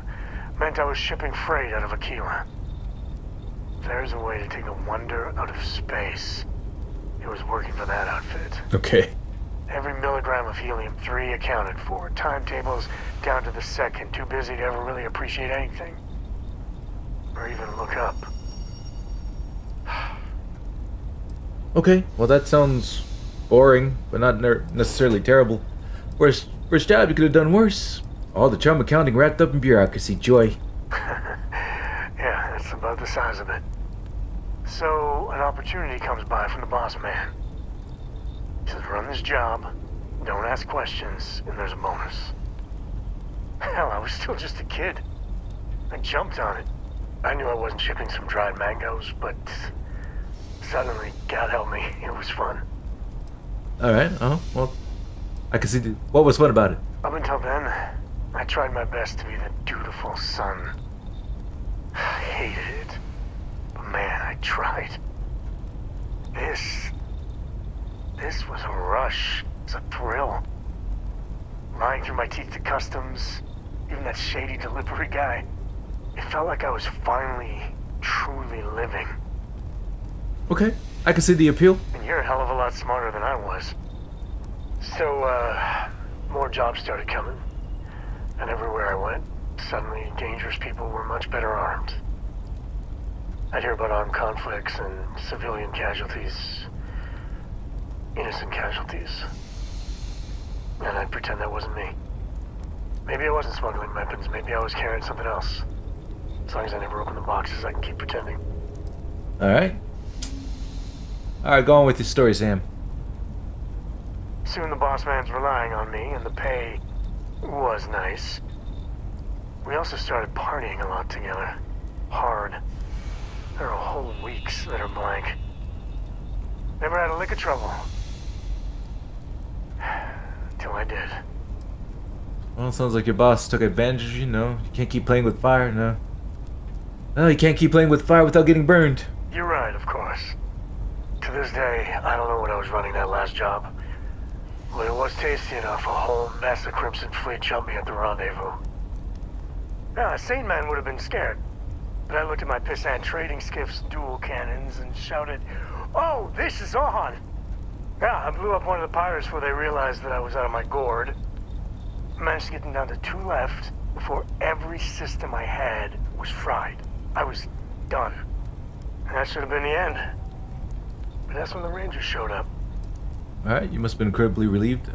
meant I was shipping freight out of Aquila. If there's a way to take the wonder out of space, it was working for that outfit. Okay. Every milligram of helium-3 accounted for. Timetables down to the second. Too busy to ever really appreciate anything. Or even look up. Okay, well that sounds boring, but not necessarily terrible. Worst job you could have done worse. All the charm accounting wrapped up in bureaucracy. Joy. Yeah, that's about the size of it. So, an opportunity comes by from the boss man. He says, run this job, don't ask questions, and there's a bonus. Hell, I was still just a kid. I jumped on it. I knew I wasn't shipping some dried mangoes, but suddenly, God help me, it was fun. Alright, well, I can see what was fun about it. Up until then, I tried my best to be the dutiful son. I hated it. But man, I tried. This was a rush. It was a thrill. Lying through my teeth to customs, even that shady delivery guy. It felt like I was finally, truly living. Okay, I can see the appeal. And you're a hell of a lot smarter than I was. So, more jobs started coming. And everywhere I went, suddenly dangerous people were much better armed. I'd hear about armed conflicts and civilian casualties. Innocent casualties. And I'd pretend that wasn't me. Maybe I wasn't smuggling weapons, maybe I was carrying something else. As long as I never open the boxes, I can keep pretending. Alright. Alright, go on with your story, Sam. Soon the boss man's relying on me, and the pay was nice. We also started partying a lot together. Hard. There are whole weeks that are blank. Never had a lick of trouble. Till I did. Well, it sounds like your boss took advantage of you, no? You can't keep playing with fire, no? No, you can't keep playing with fire without getting burned. You're right, of course. To this day, I don't know when I was running that last job. But it was tasty enough. A whole mess of Crimson Fleet jumped me at the rendezvous. Now, a sane man would have been scared. But I looked at my pissant trading skiff's dual cannons and shouted, "Oh, this is on!" Yeah, I blew up one of the pirates before they realized that I was out of my gourd. Managed to get them down to 2 left before every system I had was fried. I was done. And that should have been the end. But that's when the Rangers showed up. Alright, you must have been incredibly relieved.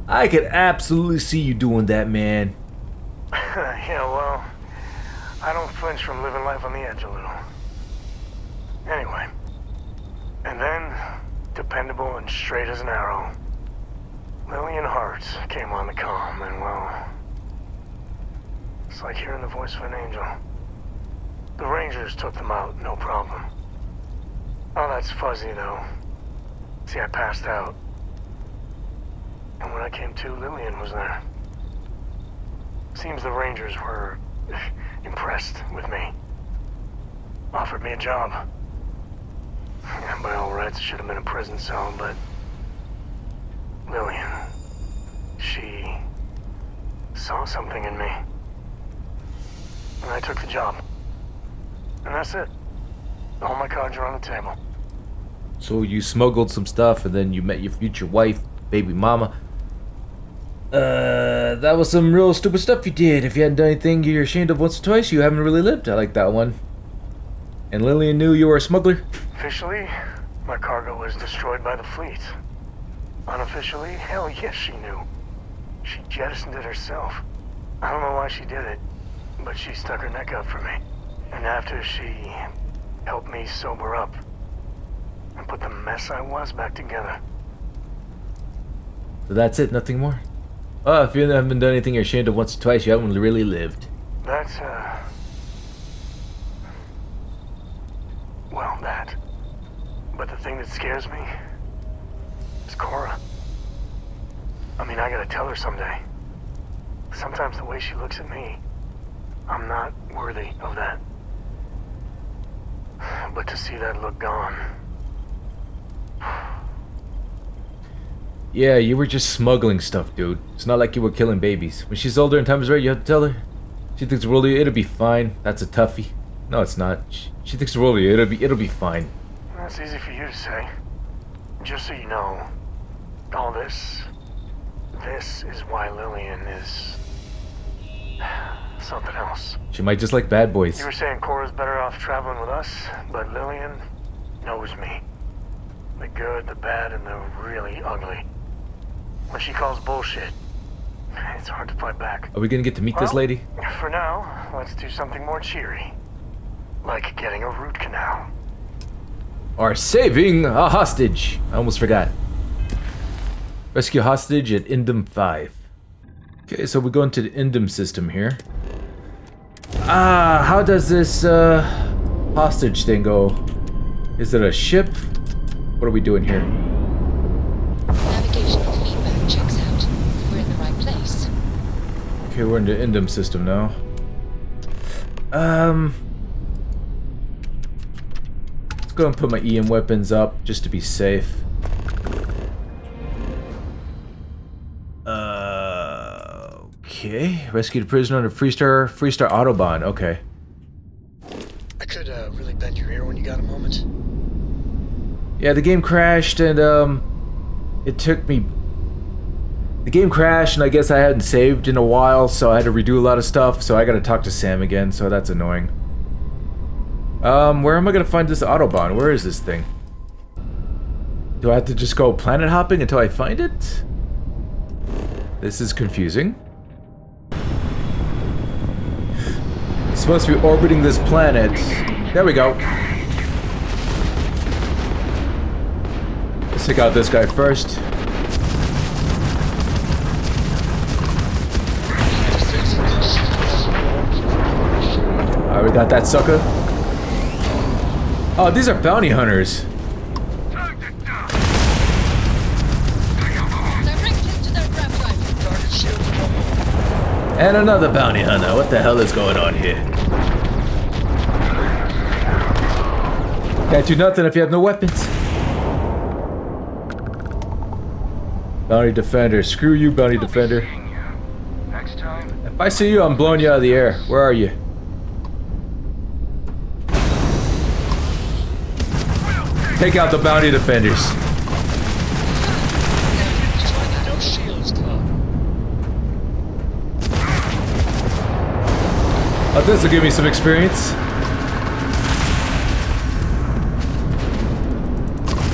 I could absolutely see you doing that, man. Yeah, well, I don't flinch from living life on the edge a little. Anyway. And then, dependable and straight as an arrow, Lillian Hart came on the comm, and well, it's like hearing the voice of an angel. The Rangers took them out, no problem. Oh, that's fuzzy, though. See, I passed out. And when I came to, Lillian was there. Seems the Rangers were impressed with me. Offered me a job. And by all rights, it should have been a prison cell, but Lillian, she saw something in me. And I took the job. And that's it. All my cards are on the table. So you smuggled some stuff and then you met your future wife, baby mama. That was some real stupid stuff you did. If you hadn't done anything you're ashamed of once or twice, you haven't really lived. I like that one. And Lillian knew you were a smuggler? Officially, my cargo was destroyed by the fleet. Unofficially, hell yes, she knew. She jettisoned it herself. I don't know why she did it, but she stuck her neck out for me. And after she helped me sober up, and put the mess I was back together. So that's it, nothing more? Oh, if you haven't done anything you're ashamed of once or twice, you haven't really lived. That's, well, that. But the thing that scares me is Cora. I mean, I gotta tell her someday. Sometimes the way she looks at me, I'm not worthy of that. But to see that look gone... Yeah, you were just smuggling stuff, dude. It's not like you were killing babies. When she's older and time is right, you have to tell her. She thinks the world of you, it'll be fine. That's a toughie. No, it's not. She thinks the world of you, it'll be fine. That's easy for you to say. Just so you know, all this is why Lillian is something else. She might just like bad boys. You were saying Cora's better off traveling with us, but Lillian knows me. The good, the bad, and the really ugly. When she calls bullshit, it's hard to fight back. Are we gonna get to meet this lady? For now, let's do something more cheery. Like getting a root canal. Or saving a hostage. I almost forgot. Rescue hostage at Indum 5. Okay, so we go into the Indum system here. How does this hostage thing go? Is it a ship? What are we doing here? Navigational feedback checks out. We're in the right place. Okay, we're in the Indum system now. Let's go and put my EM weapons up just to be safe. Okay. Rescued a prisoner under Freestar Autobahn. Okay. I could really bend your ear when you got a moment. Yeah, the game crashed and it took me... The game crashed and I guess I hadn't saved in a while, so I had to redo a lot of stuff, so I gotta talk to Sam again, so that's annoying. Where am I gonna find this Autobahn? Where is this thing? Do I have to just go planet hopping until I find it? This is confusing. It's supposed to be orbiting this planet. There we go. Let's take out this guy first. Alright, we got that sucker. Oh, these are bounty hunters. And another bounty hunter. What the hell is going on here? Can't do nothing if you have no weapons. Bounty defender. Screw you, bounty defender. If I see you, I'm blowing you out of the air. Where are you? Take out the bounty defenders. Oh, this will give me some experience.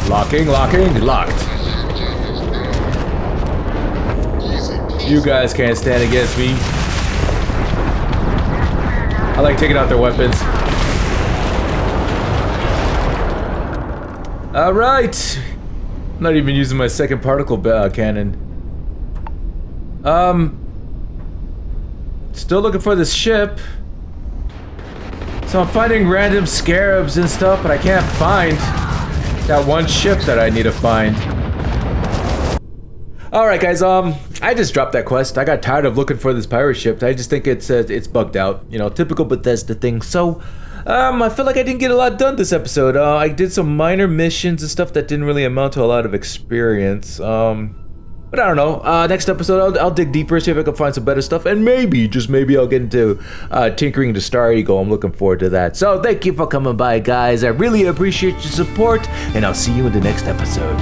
Locking, locked. You guys can't stand against me. I like taking out their weapons. Alright. I'm not even using my second particle cannon. Still looking for this ship. So I'm finding random scarabs and stuff, but I can't find that one ship that I need to find. Alright guys, I just dropped that quest. I got tired of looking for this pirate ship. I just think it's bugged out. You know, typical Bethesda thing. So, I feel like I didn't get a lot done this episode. I did some minor missions and stuff that didn't really amount to a lot of experience. But I don't know. Next episode, I'll dig deeper, see if I can find some better stuff, and maybe, just maybe, I'll get into tinkering the Star Eagle. I'm looking forward to that. So thank you for coming by, guys. I really appreciate your support, and I'll see you in the next episode.